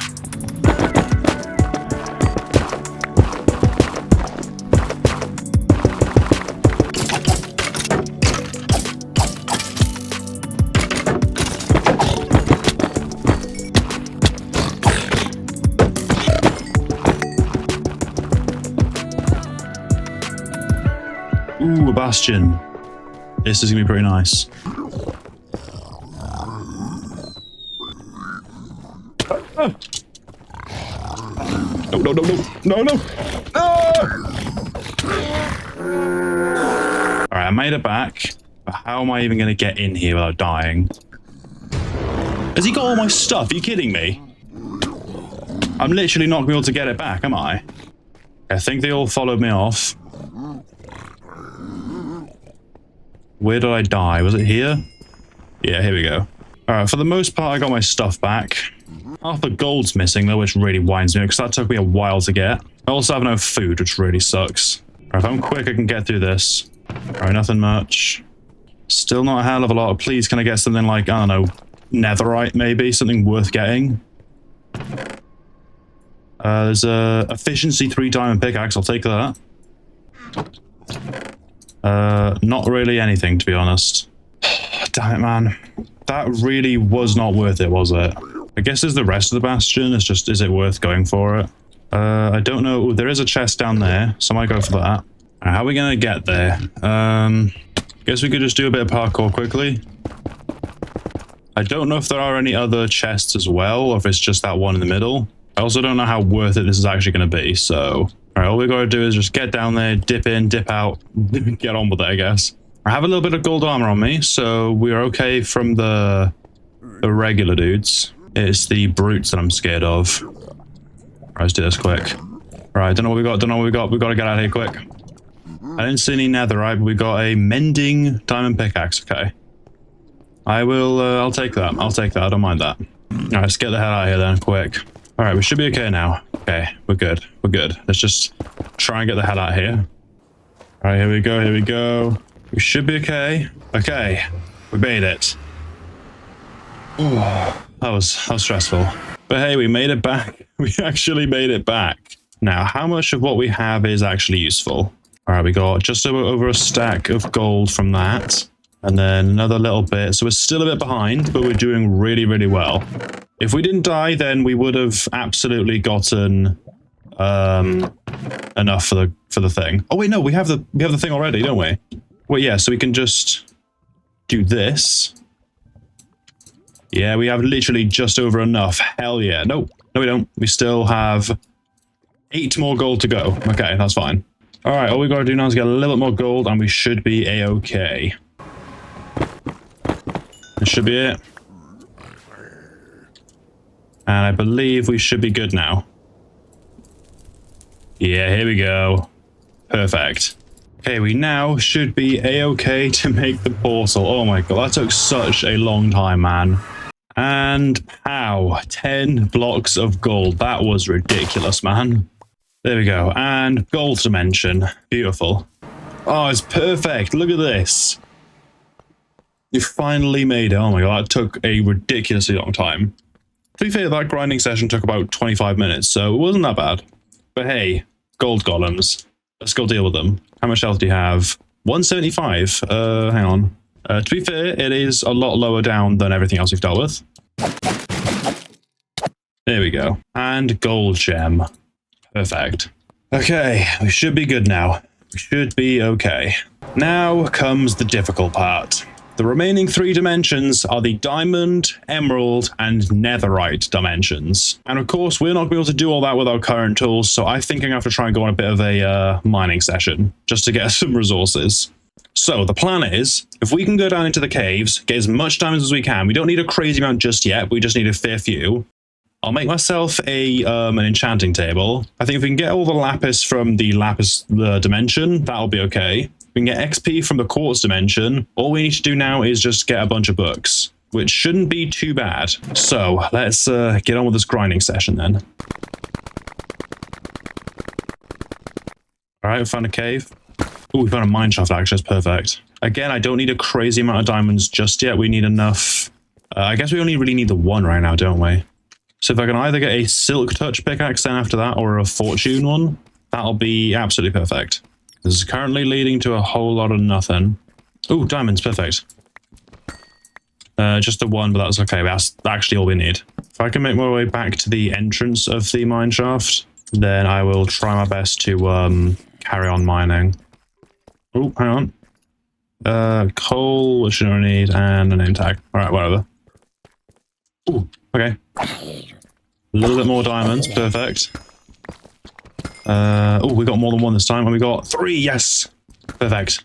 A: bastion. This is gonna be pretty nice. No, no, no, no, no, no. Alright, I made it back. But how am I even going to get in here without dying? Has he got all my stuff? Are you kidding me? I'm literally not going to be able to get it back, am I? I think they all followed me off. Where did I die? Was it here? Yeah, here we go. Alright, for the most part, I got my stuff back. Half the gold's missing, though, which really winds me, because that took me a while to get. I also have no food, which really sucks. Alright, if I'm quick, I can get through this. Alright, nothing much. Still not a hell of a lot. Please, can I get something like, I don't know, netherite, maybe? Something worth getting? There's a efficiency 3 diamond pickaxe. I'll take that. Not really anything, to be honest. Damn it, man. That really was not worth it, was it? I guess there's the rest of the bastion. It's just, is it worth going for it? I don't know. There is a chest down there, so I might go for that. How are we going to get there? Guess we could just do a bit of parkour quickly. I don't know if there are any other chests as well, or if it's just that one in the middle. I also don't know how worth it this is actually going to be, so... Alright, all we got to do is just get down there, dip in, dip out, get on with it, I guess. I have a little bit of gold armor on me, so we're okay from the regular dudes. It's the brutes that I'm scared of. Alright, let's do this quick. Alright, don't know what we got, don't know what we got. We got to get out of here quick. I didn't see any netherite, but we got a mending diamond pickaxe, okay. I'll take that. I'll take that, I don't mind that. Alright, let's get the hell out of here then, quick. Alright, we should be okay now. Okay, we're good. We're good. Let's just try and get the hell out of here. Alright, here we go, here we go. We should be okay. Okay, we made it. Ooh, that was stressful. But hey, we made it back. We actually made it back. Now, how much of what we have is actually useful? Alright, we got just over a stack of gold from that. And then another little bit. So we're still a bit behind, but we're doing really, really well. If we didn't die, then we would have absolutely gotten enough for the thing. Oh wait, no, we have the thing already, don't we? Well, yeah, so we can just do this. Yeah, we have literally just over enough. Hell yeah. No, we don't. We still have 8 more gold to go. Okay, that's fine. All right, all we got to do now is get a little bit more gold, and we should be a-okay. This should be it. And I believe we should be good now. Yeah, here we go. Perfect. Okay, we now should be a-okay to make the portal. Oh my god, that took such a long time, man. And how? 10 blocks of gold. That was ridiculous, man. There we go. And gold dimension. Beautiful. Oh, it's perfect. Look at this. You finally made it. Oh my god, that took a ridiculously long time. To be fair, that grinding session took about 25 minutes, so it wasn't that bad. But hey, gold golems. Let's go deal with them. How much health do you have? 175. Hang on. To be fair, it is a lot lower down than everything else we've dealt with. There we go. And gold gem. Perfect. Okay, we should be good now. We should be okay. Now comes the difficult part. The remaining 3 dimensions are the diamond, emerald, and netherite dimensions. And of course, we're not going to be able to do all that with our current tools, so I think I'm going to have to try and go on a bit of a mining session, just to get some resources. So the plan is, if we can go down into the caves, get as much diamonds as we can, we don't need a crazy amount just yet, we just need a fair few. I'll make myself an enchanting table. I think if we can get all the lapis from the lapis dimension, that'll be okay. We can get XP from the quartz dimension. All we need to do now is just get a bunch of books, which shouldn't be too bad. So let's get on with this grinding session then. All right, we found a cave. Oh, we found a mine shaft actually, that's perfect. Again, I don't need a crazy amount of diamonds just yet. We need enough. I guess we only really need the 1 right now, don't we? So if I can either get a silk touch pickaxe then after that, or a fortune one, that'll be absolutely perfect. This is currently leading to a whole lot of nothing. Oh, diamonds, perfect. Just the 1, but that's okay. That's actually all we need. If I can make my way back to the entrance of the mine shaft, then I will try my best to carry on mining. Oh, hang on. Coal, which you don't need, and a name tag. All right, whatever. Ooh, okay. A little bit more diamonds, perfect. Oh, we got more than one this time, and we got 3, yes! Perfect.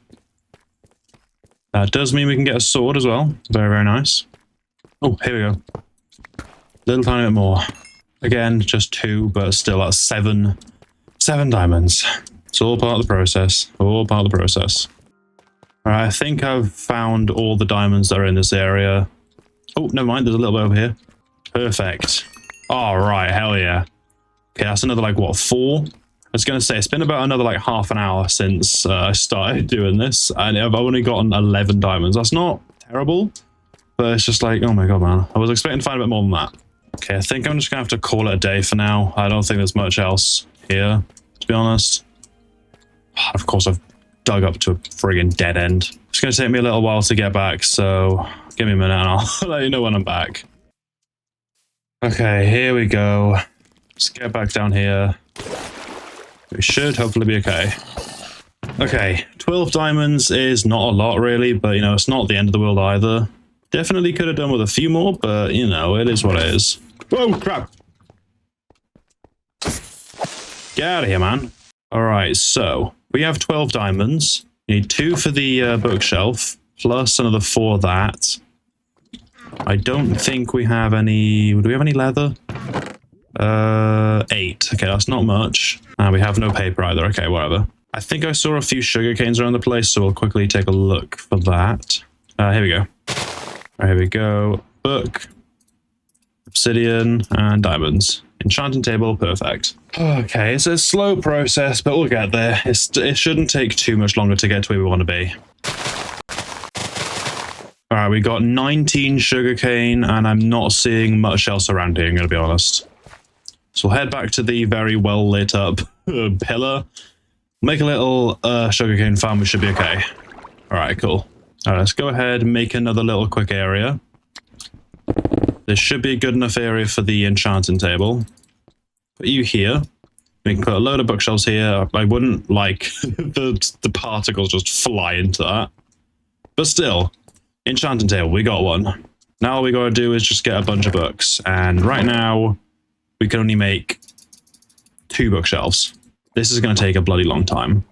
A: That does mean we can get a sword as well. Very, very nice. Oh, here we go. Little tiny bit more. Again, just 2, but still that's 7. 7 diamonds. It's all part of the process. All part of the process. Alright, I think I've found all the diamonds that are in this area. Oh, never mind, there's a little bit over here. Perfect. Alright, hell yeah. Okay, that's another, like, what, 4? I was going to say, it's been about another, like, half an hour since I started doing this, and I've only gotten 11 diamonds. That's not terrible, but it's just like, oh my god, man. I was expecting to find a bit more than that. Okay, I think I'm just going to have to call it a day for now. I don't think there's much else here, to be honest. Of course, I've dug up to a friggin' dead end. It's going to take me a little while to get back, so give me a minute and I'll let you know when I'm back. Okay, here we go. Let's get back down here. We should hopefully be okay. Okay, 12 diamonds is not a lot really, but you know, it's not the end of the world either. Definitely could have done with a few more, but you know, it is what it is. Whoa, crap! Get out of here, man. Alright, so we have 12 diamonds. You need 2 for the bookshelf, plus another 4 that. I don't think we have any... Do we have any leather? 8. Okay, that's not much. And we have no paper either. Okay, whatever. I think I saw a few sugar canes around the place, so we'll quickly take a look for that. Here we go. Right, here we go. Book, obsidian, and diamonds. Enchanting table, perfect. Okay, it's a slow process, but we'll get there. It shouldn't take too much longer to get to where we want to be. Alright, we got 19 sugarcane, and I'm not seeing much else around here, I'm going to be honest. So we'll head back to the very well lit up pillar. Make a little sugarcane farm, we should be okay. Alright, cool. Alright, let's go ahead and make another little quick area. This should be a good enough area for the enchanting table. Put you here. We can put a load of bookshelves here. I wouldn't like the particles just fly into that. But still, enchanting table, we got one. Now all we gotta do is just get a bunch of books. And right now, we can only make 2 bookshelves. This is gonna take a bloody long time.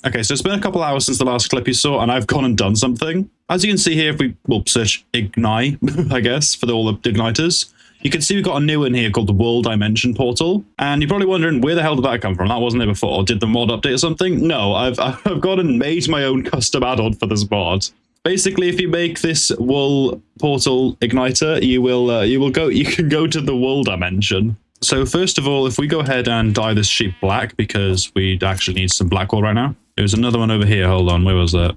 A: Okay, so it's been a couple hours since the last clip you saw, and I've gone and done something. As you can see here, if we search Ignite, I guess, for all the igniters, you can see we've got a new one here called the World Dimension Portal. And you're probably wondering, where the hell did that come from? That wasn't there before. Did the mod update or something? No, I've gone and made my own custom add-on for this mod. Basically, if you make this wool portal igniter, you can go to the wool dimension. So first of all, if we go ahead and dye this sheep black, because we actually need some black wool right now. There's another one over here. Hold on, where was that?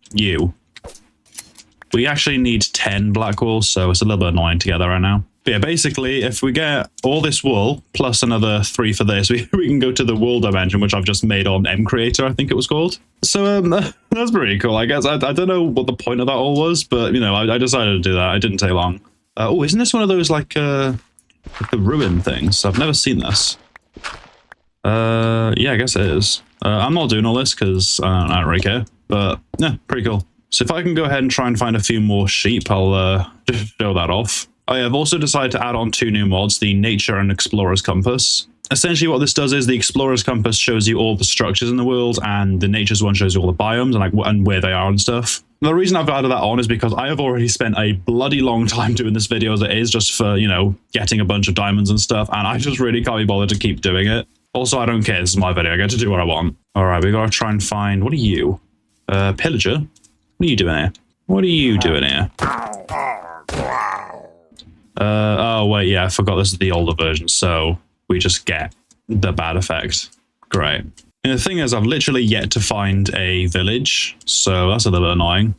A: We actually need 10 black wool, so it's a little bit annoying to get that right now. But yeah, basically, if we get all this wool, plus another 3 for this, we can go to the wool dimension, which I've just made on Creator, I think it was called. So that's pretty cool, I guess. I don't know what the point of that all was, but, you know, I decided to do that. It didn't take long. Oh, isn't this one of those, like the ruin things? I've never seen this. Yeah, I guess it is. I'm not doing all this because I don't really care, but yeah, pretty cool. So if I can go ahead and try and find a few more sheep, I'll just show that off. I've also decided to add on 2 new mods, the Nature and Explorer's Compass. Essentially what this does is the Explorer's Compass shows you all the structures in the world, and the Nature's one shows you all the biomes and where they are and stuff. And the reason I've added that on is because I have already spent a bloody long time doing this video as it is, just for, you know, getting a bunch of diamonds and stuff, and I just really can't be bothered to keep doing it. Also, I don't care, this is my video, I get to do what I want. Alright, we gotta try and find... What are you? Pillager? What are you doing here? What are you doing here? Oh wait, yeah, I forgot this is the older version, so we just get the bad effect. Great. And the thing is, I've literally yet to find a village, so that's a little bit annoying.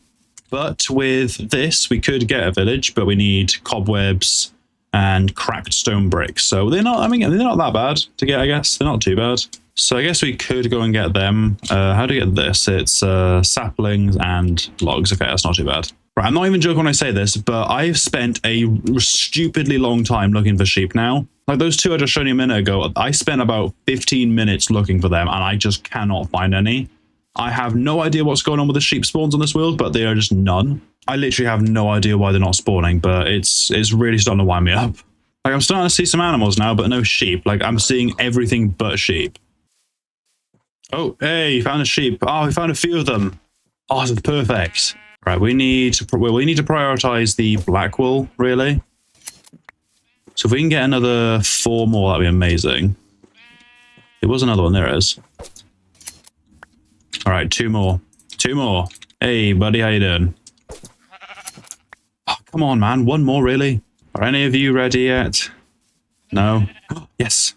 A: But with this, we could get a village, but we need cobwebs and cracked stone bricks. So they're not, I mean, they're not that bad to get, I guess. They're not too bad. So I guess we could go and get them. How do you get this? It's saplings and logs. Okay, that's not too bad. Right, I'm not even joking when I say this, but I've spent a stupidly long time looking for sheep now. Like those 2 I just showed you a minute ago, I spent about 15 minutes looking for them, and I just cannot find any. I have no idea what's going on with the sheep spawns on this world, but they are just none. I literally have no idea why they're not spawning, but it's really starting to wind me up. Like, I'm starting to see some animals now, but no sheep. Like, I'm seeing everything but sheep. Oh, hey, found a sheep. Oh, we found a few of them. Oh, this is perfect. Right, we need to prioritize the black wool, really. So if we can get another 4 more, that'd be amazing. There was another one, there it is. All right, 2 more. 2 more. Hey, buddy, how you doing? Oh, come on, man. 1 more, really? Are any of you ready yet? No? Yes.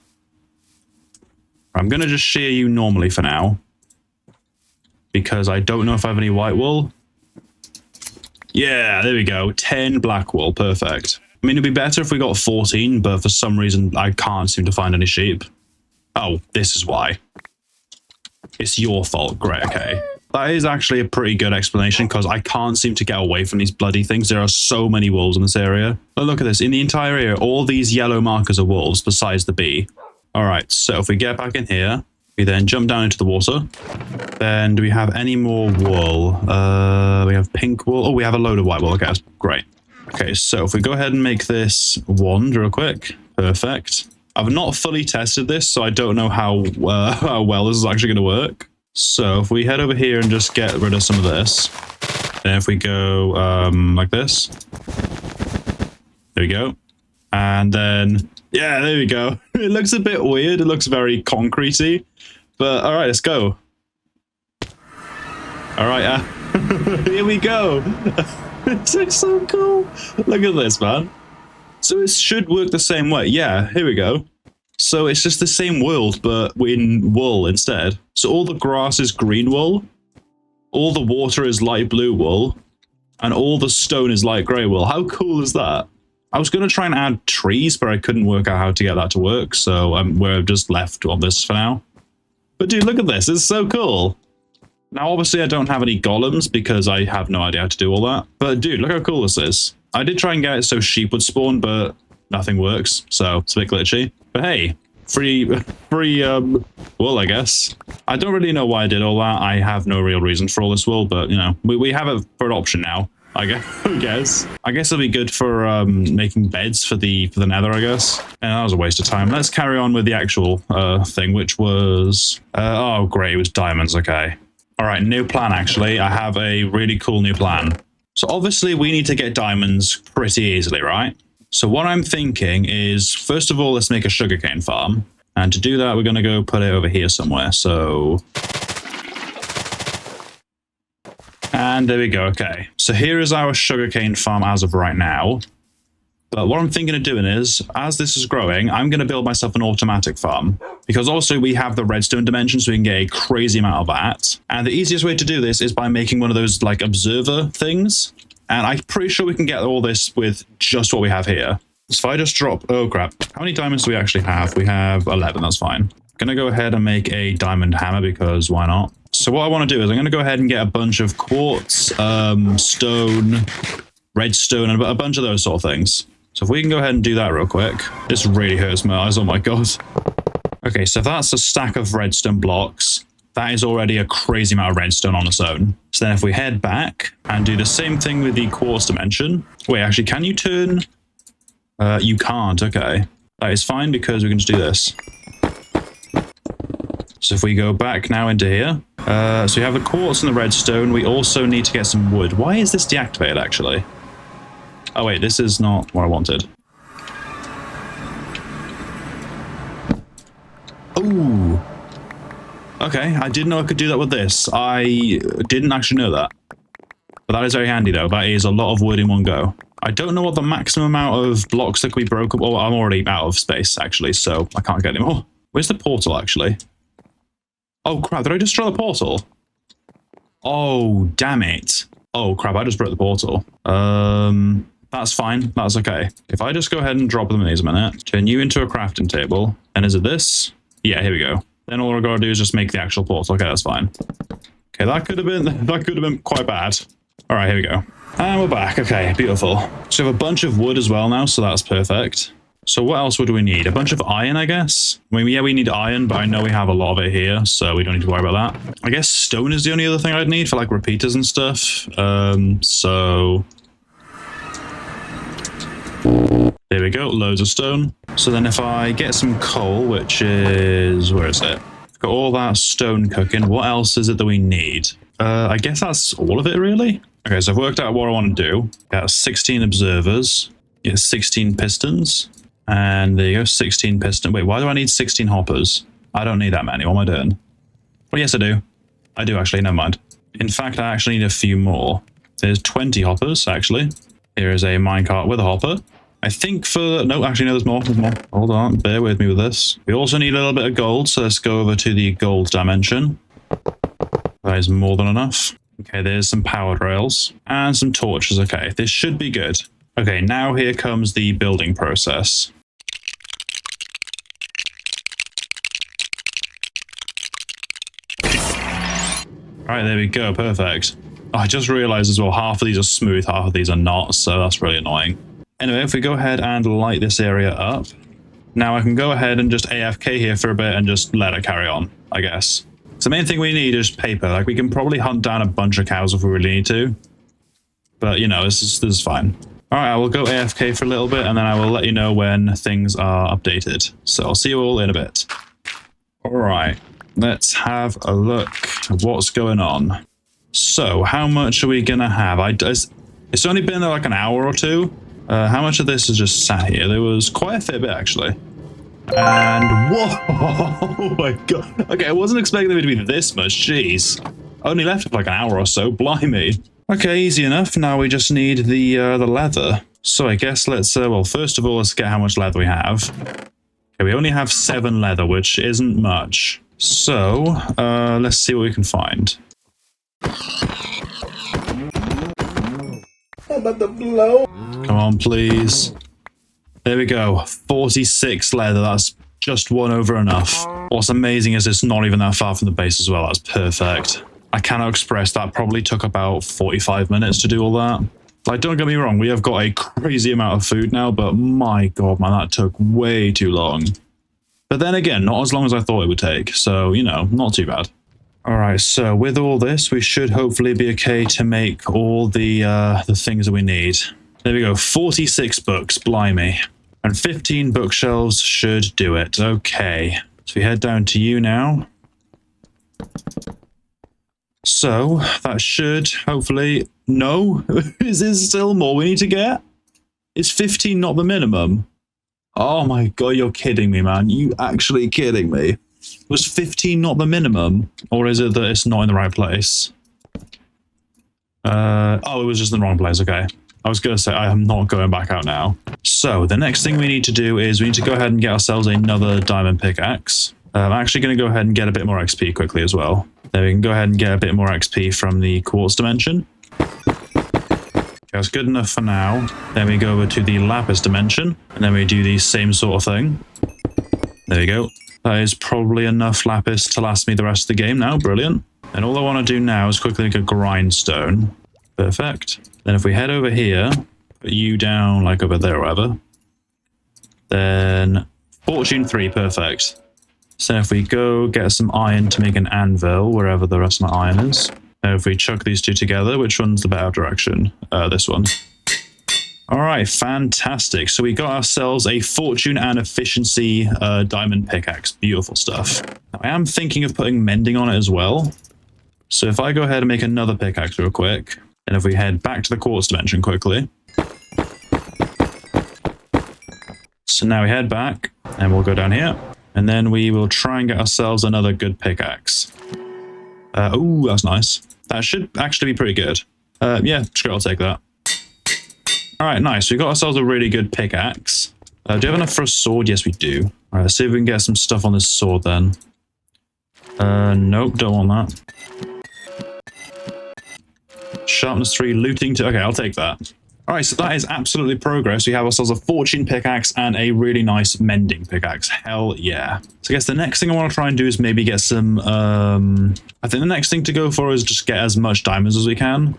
A: I'm going to just shear you normally for now. Because I don't know if I have any white wool. Yeah, there we go. 10 black wool. Perfect. I mean, it'd be better if we got 14, but for some reason, I can't seem to find any sheep. Oh, this is why. It's your fault. Great, okay. That is actually a pretty good explanation because I can't seem to get away from these bloody things. There are so many wolves in this area. But look at this. In the entire area, all these yellow markers are wolves besides the bee. All right, so if we get back in here, we then jump down into the water. Then do we have any more wool? We have pink wool. Oh, we have a load of white wool. Okay, that's great. Okay, so if we go ahead and make this wand real quick. Perfect. I've not fully tested this, so I don't know how well this is actually going to work. So if we head over here and just get rid of some of this, then if we go like this, there we go. And then, yeah, there we go. It looks a bit weird. It looks very concretey, but all right, let's go. All right, here we go. It looks so cool. Look at this, man. So it should work the same way. Yeah, here we go. So it's just the same world, but in wool instead. So all the grass is green wool, all the water is light blue wool, and all the stone is light grey wool. How cool is that? I was going to try and add trees, but I couldn't work out how to get that to work, so we're just left on this for now. But dude, look at this. It's so cool. Now, obviously, I don't have any golems because I have no idea how to do all that. But dude, look how cool this is. I did try and get it so sheep would spawn, but nothing works, so it's a bit glitchy. But hey, free wool, I guess. I don't really know why I did all that. I have no real reason for all this wool, but you know, we have it for an option now. I guess. I guess it'll be good for making beds for the nether, I guess. And that was a waste of time. Let's carry on with the actual thing, which was oh great, it was diamonds. Okay. All right, new plan. Actually, I have a really cool new plan. So obviously we need to get diamonds pretty easily, right? So what I'm thinking is, first of all, let's make a sugarcane farm. And to do that, we're going to go put it over here somewhere. So, and there we go. Okay. So here is our sugarcane farm as of right now. But what I'm thinking of doing is, as this is growing, I'm going to build myself an automatic farm. Because also we have the redstone dimension, so we can get a crazy amount of that. And the easiest way to do this is by making one of those like observer things. And I'm pretty sure we can get all this with just what we have here. So if I just drop, oh crap, how many diamonds do we actually have? We have 11, that's fine. I'm going to go ahead and make a diamond hammer because why not? So what I want to do is I'm going to go ahead and get a bunch of quartz, stone, redstone, and a bunch of those sort of things. So if we can go ahead and do that real quick. This really hurts my eyes, oh my god. Okay, so that's a stack of redstone blocks. That is already a crazy amount of redstone on its own. So then if we head back and do the same thing with the quartz dimension. Wait, actually, can you turn? You can't, okay. That is fine because we can just do this. So if we go back now into here. So we have the quartz and the redstone. We also need to get some wood. Why is this deactivated, actually? Oh, wait, this is not what I wanted. Ooh. Okay, I didn't know I could do that with this. I didn't actually know that. But that is very handy, though. That is a lot of wood in one go. I don't know what the maximum amount of blocks that can be broken. Well, I'm already out of space, actually, so I can't get any more. Where's the portal, actually? Oh, crap. Did I destroy the portal? Oh, damn it. Oh, crap. I just broke the portal. That's fine. That's okay. If I just go ahead and drop them in these a minute, turn you into a crafting table. And is it this? Yeah, here we go. Then all we're going to do is just make the actual portal. Okay, that's fine. Okay, that could have been quite bad. All right, here we go. And we're back. Okay, beautiful. So we have a bunch of wood as well now, so that's perfect. So what else would we need? A bunch of iron, I guess? I mean, yeah, we need iron, but I know we have a lot of it here, so we don't need to worry about that. I guess stone is the only other thing I'd need for, like, repeaters and stuff. So... there we go, loads of stone. So then if I get some coal, which is... where is it? Got all that stone cooking. What else is it that we need? I guess that's all of it, really. Okay, so I've worked out what I want to do. Got 16 observers. Get 16 pistons. And there you go, 16 piston. Wait, why do I need 16 hoppers? I don't need that many. What am I doing? Well, yes, I do. I do, actually. Never mind. In fact, I actually need a few more. There's 20 hoppers, actually. Here is a minecart with a hopper. I think for... no, actually, no, there's more. There's more. Hold on. Bear with me with this. We also need a little bit of gold, so let's go over to the gold dimension. That is more than enough. Okay, there's some powered rails and some torches. Okay, this should be good. Okay, now here comes the building process. Alright, there we go. Perfect. Oh, I just realized as well, half of these are smooth, half of these are not, so that's really annoying. Anyway, if we go ahead and light this area up, now I can go ahead and just AFK here for a bit and just let it carry on, I guess. So the main thing we need is paper. Like, we can probably hunt down a bunch of cows if we really need to. But, you know, this is fine. Alright, I will go AFK for a little bit, and then I will let you know when things are updated. So I'll see you all in a bit. Alright, let's have a look at what's going on. So, how much are we going to have? It's only been like an hour or two. How much of this is just sat here? There was quite a fair bit, actually. And whoa! Oh my god. Okay, I wasn't expecting it to be this much. Jeez. Only left for like an hour or so. Blimey. Okay, easy enough. Now we just need the leather. So I guess let's... well, first of all, let's get how much leather we have. Okay, we only have 7 leather, which isn't much. So, let's see what we can find. I'm about to blow. Come on, please. There we go. 46 leather. That's just one over enough. What's amazing is it's not even that far from the base as well. That's perfect. I cannot express that. Probably took about 45 minutes to do all that. Like, don't get me wrong. We have got a crazy amount of food now, but my god, man, that took way too long. But then again, not as long as I thought it would take. So, you know, not too bad. Alright, so with all this, we should hopefully be okay to make all the things that we need. There we go, 46 books, blimey. And 15 bookshelves should do it. Okay, so we head down to you now. So, that should hopefully... no? Is there still more we need to get? Is 15 not the minimum? Oh my god, you're kidding me, man. You actually kidding me? Was 15 not the minimum? Or is it that it's not in the right place? Oh, it was just in the wrong place, okay. I was going to say, I am not going back out now. So, the next thing we need to do is we need to go ahead and get ourselves another diamond pickaxe. I'm actually going to go ahead and get a bit more XP quickly as well. Then we can go ahead and get a bit more XP from the quartz dimension. Okay, that's good enough for now. Then we go over to the lapis dimension, and then we do the same sort of thing. There we go. That is probably enough lapis to last me the rest of the game now. Brilliant. And all I want to do now is quickly make a grindstone. Perfect. Then if we head over here, put you down like over there or whatever. Then fortune 3, perfect. So if we go get some iron to make an anvil, wherever the rest of my iron is. And if we chuck these two together, which one's the better direction? This one. Alright, fantastic. So we got ourselves a fortune and efficiency diamond pickaxe. Beautiful stuff. Now, I am thinking of putting mending on it as well. So if I go ahead and make another pickaxe real quick, and if we head back to the quartz dimension quickly. So now we head back, and we'll go down here. And then we will try and get ourselves another good pickaxe. Ooh, that's nice. That should actually be pretty good. Yeah, sure, I'll take that. Alright, nice. We got ourselves a really good pickaxe. Do you have enough for a sword? Yes, we do. Alright, let's see if we can get some stuff on this sword then. Nope, don't want that. Sharpness 3, looting 2. Okay, I'll take that. Alright, so that is absolutely progress. We have ourselves a fortune pickaxe and a really nice mending pickaxe. Hell yeah. So I guess the next thing I want to try and do is maybe get some... I think the next thing to go for is just get as much diamonds as we can.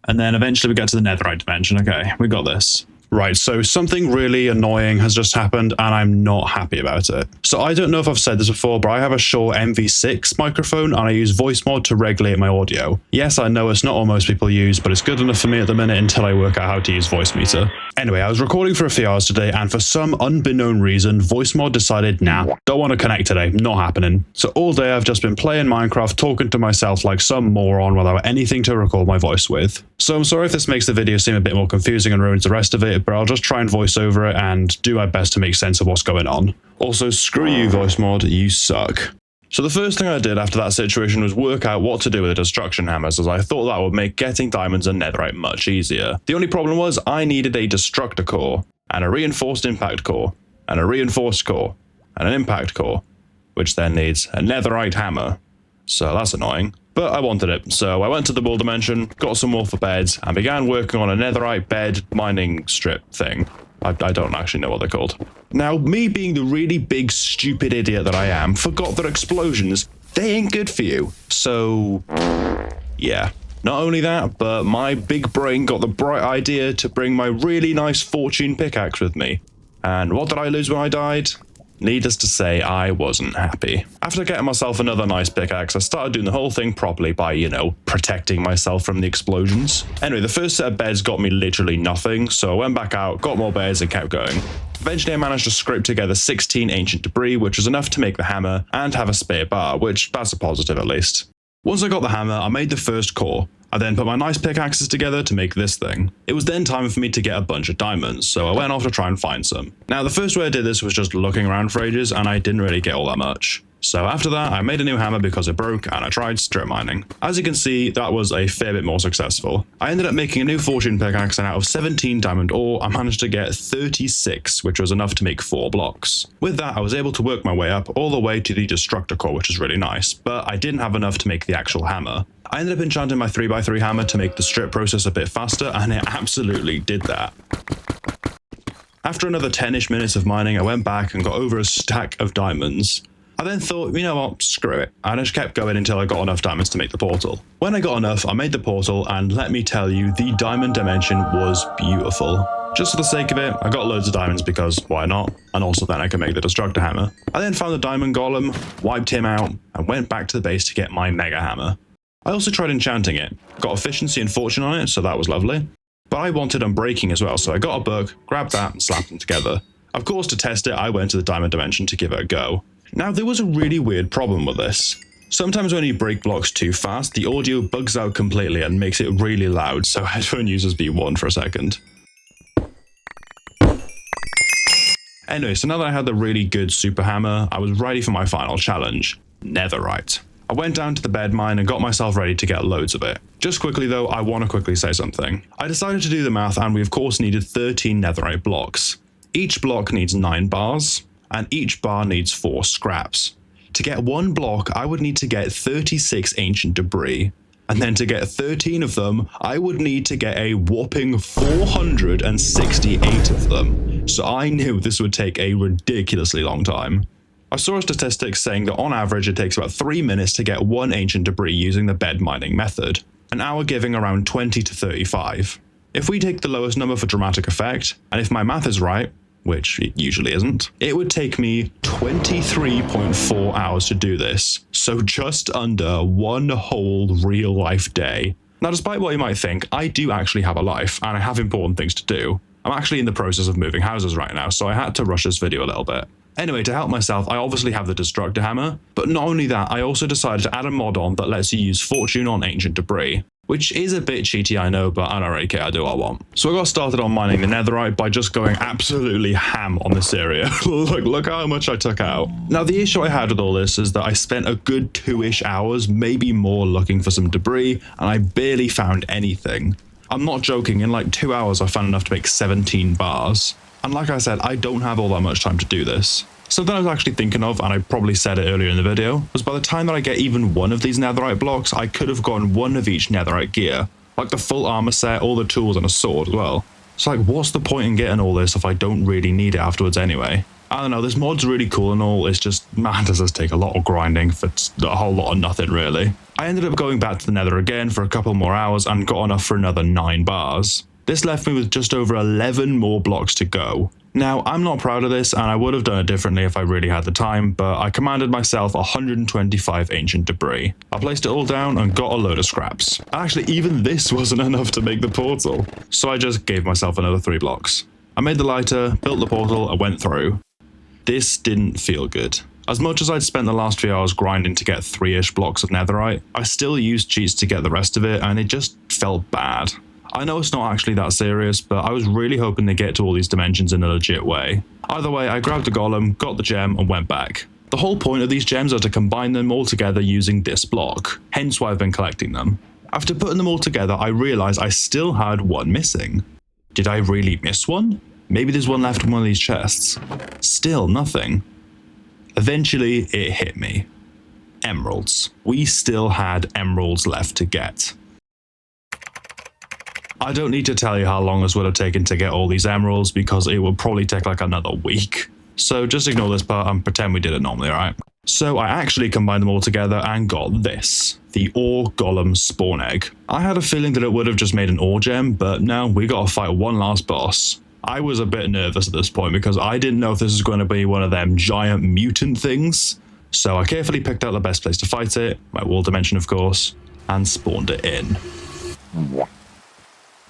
A: And then eventually we get to the netherite dimension. Okay, we got this. Right, so something really annoying has just happened and I'm not happy about it. So I don't know if I've said this before, but I have a Shure MV6 microphone and I use voice mod to regulate my audio. Yes, I know it's not what most people use, but it's good enough for me at the minute until I work out how to use voice meter. Anyway, I was recording for a few hours today and for some unbeknown reason, voice mod decided, nah, don't want to connect today, not happening. So all day I've just been playing Minecraft, talking to myself like some moron without anything to record my voice with. So I'm sorry if this makes the video seem a bit more confusing and ruins the rest of it, but I'll just try and voice over it and do my best to make sense of what's going on. Also, screw you, voice mod, you suck. So the first thing I did after that situation was work out what to do with the destruction hammers, as I thought that would make getting diamonds and netherite much easier. The only problem was I needed a destructor core, and a reinforced impact core, and a reinforced core, and an impact core, which then needs a netherite hammer. So that's annoying. But I wanted it, so I went to the wall dimension, got some more for beds, and began working on a netherite bed mining strip thing. I don't actually know what they're called. Now, me being the really big stupid idiot that I am, forgot that explosions, they ain't good for you. So, yeah. Not only that, but my big brain got the bright idea to bring my really nice fortune pickaxe with me. And what did I lose when I died? Needless to say, I wasn't happy. After getting myself another nice pickaxe, I started doing the whole thing properly by, protecting myself from the explosions. Anyway, the first set of beds got me literally nothing, so I went back out, got more beds, and kept going. Eventually, I managed to scrape together 16 ancient debris, which was enough to make the hammer, and have a spare bar, which that's a positive at least. Once I got the hammer, I made the first core. I then put my nice pickaxes together to make this thing. It was then time for me to get a bunch of diamonds, so I went off to try and find some. Now, the first way I did this was just looking around for ages, and I didn't really get all that much. So after that, I made a new hammer because it broke, and I tried strip mining. As you can see, that was a fair bit more successful. I ended up making a new fortune pickaxe, and out of 17 diamond ore, I managed to get 36, which was enough to make 4 blocks. With that, I was able to work my way up all the way to the destructor core, which is really nice, but I didn't have enough to make the actual hammer. I ended up enchanting my 3x3 hammer to make the strip process a bit faster, and it absolutely did that. After another 10-ish minutes of mining, I went back and got over a stack of diamonds. I then thought, you know what, screw it. I just kept going until I got enough diamonds to make the portal. When I got enough, I made the portal, and let me tell you, the diamond dimension was beautiful. Just for the sake of it, I got loads of diamonds because why not? And also then I could make the destructor hammer. I then found the diamond golem, wiped him out, and went back to the base to get my mega hammer. I also tried enchanting it, got efficiency and fortune on it, so that was lovely. But I wanted unbreaking as well, so I got a book, grabbed that, and slapped them together. Of course, to test it, I went to the diamond dimension to give it a go. Now, there was a really weird problem with this. Sometimes when you break blocks too fast, the audio bugs out completely and makes it really loud, so headphone users be warned for a second. Anyway, so now that I had the really good super hammer, I was ready for my final challenge, netherite. I went down to the bed mine and got myself ready to get loads of it. Just quickly though, I want to quickly say something. I decided to do the math and we of course needed 13 netherite blocks. Each block needs 9 bars, and each bar needs 4 scraps. To get 1 block, I would need to get 36 ancient debris. And then to get 13 of them, I would need to get a whopping 468 of them. So I knew this would take a ridiculously long time. I saw a statistic saying that on average it takes about 3 minutes to get 1 ancient debris using the bed mining method, an hour giving around 20 to 35. If we take the lowest number for dramatic effect, and if my math is right, which it usually isn't, it would take me 23.4 hours to do this, so just under 1 whole real life day. Now, despite what you might think, I do actually have a life, and I have important things to do. I'm actually in the process of moving houses right now, so I had to rush this video a little bit. Anyway, to help myself, I obviously have the destructor hammer, but not only that, I also decided to add a mod on that lets you use fortune on ancient debris. Which is a bit cheaty, I know, but I don't really care, I do what I want. So I got started on mining the netherite by just going absolutely ham on this area. Look how much I took out. Now, the issue I had with all this is that I spent a good 2-ish hours, maybe more, looking for some debris, and I barely found anything. I'm not joking, in like 2 hours I found enough to make 17 bars. And like I said, I don't have all that much time to do this. Something I was actually thinking of, and I probably said it earlier in the video, was by the time that I get even one of these netherite blocks, I could have gotten one of each netherite gear. Like the full armor set, all the tools, and a sword as well. It's like, what's the point in getting all this if I don't really need it afterwards anyway? I don't know, this mod's really cool and all, it's just, man, does this take a lot of grinding for a whole lot of nothing really. I ended up going back to the nether again for a couple more hours and got enough for another 9 bars. This left me with just over 11 more blocks to go. Now, I'm not proud of this, and I would have done it differently if I really had the time, but I commanded myself 125 ancient debris. I placed it all down and got a load of scraps. Actually, even this wasn't enough to make the portal, so I just gave myself another 3 blocks. I made the lighter, built the portal, and went through. This didn't feel good. As much as I'd spent the last few hours grinding to get 3-ish blocks of netherite, I still used cheats to get the rest of it, and it just felt bad. I know it's not actually that serious, but I was really hoping to get to all these dimensions in a legit way. Either way, I grabbed the golem, got the gem, and went back. The whole point of these gems are to combine them all together using this block, hence why I've been collecting them. After putting them all together, I realized I still had one missing. Did I really miss one? Maybe there's one left in one of these chests. Still nothing. Eventually, it hit me. Emeralds. We still had emeralds left to get. I don't need to tell you how long this would have taken to get all these emeralds because it would probably take like another week. So just ignore this part and pretend we did it normally, alright? So I actually combined them all together and got this, the ore golem spawn egg. I had a feeling that it would have just made an ore gem, but no, we got to fight one last boss. I was a bit nervous at this point because I didn't know if this was going to be one of them giant mutant things. So I carefully picked out the best place to fight it, my wall dimension of course, and spawned it in.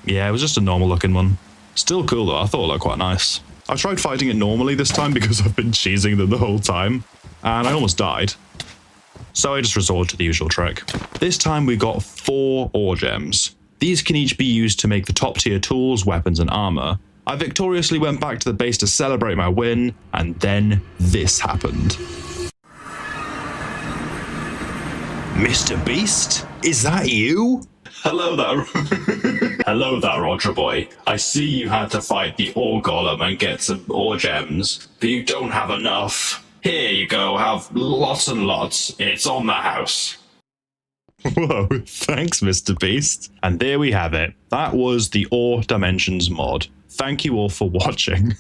A: Yeah, it was just a normal looking one. Still cool though, I thought it looked quite nice. I tried fighting it normally this time because I've been cheesing them the whole time, and I almost died. So I just resorted to the usual trick. This time we got 4 ore gems. These can each be used to make the top tier tools, weapons, and armor. I victoriously went back to the base to celebrate my win, and then this happened. Mr. Beast? Is that you? Hello there. Hello there, Roger boy. I see you had to fight the ore golem and get some ore gems, but you don't have enough. Here you go, have lots and lots. It's on the house. Whoa, thanks, Mr. Beast. And there we have it. That was the Ore Dimensions mod. Thank you all for watching.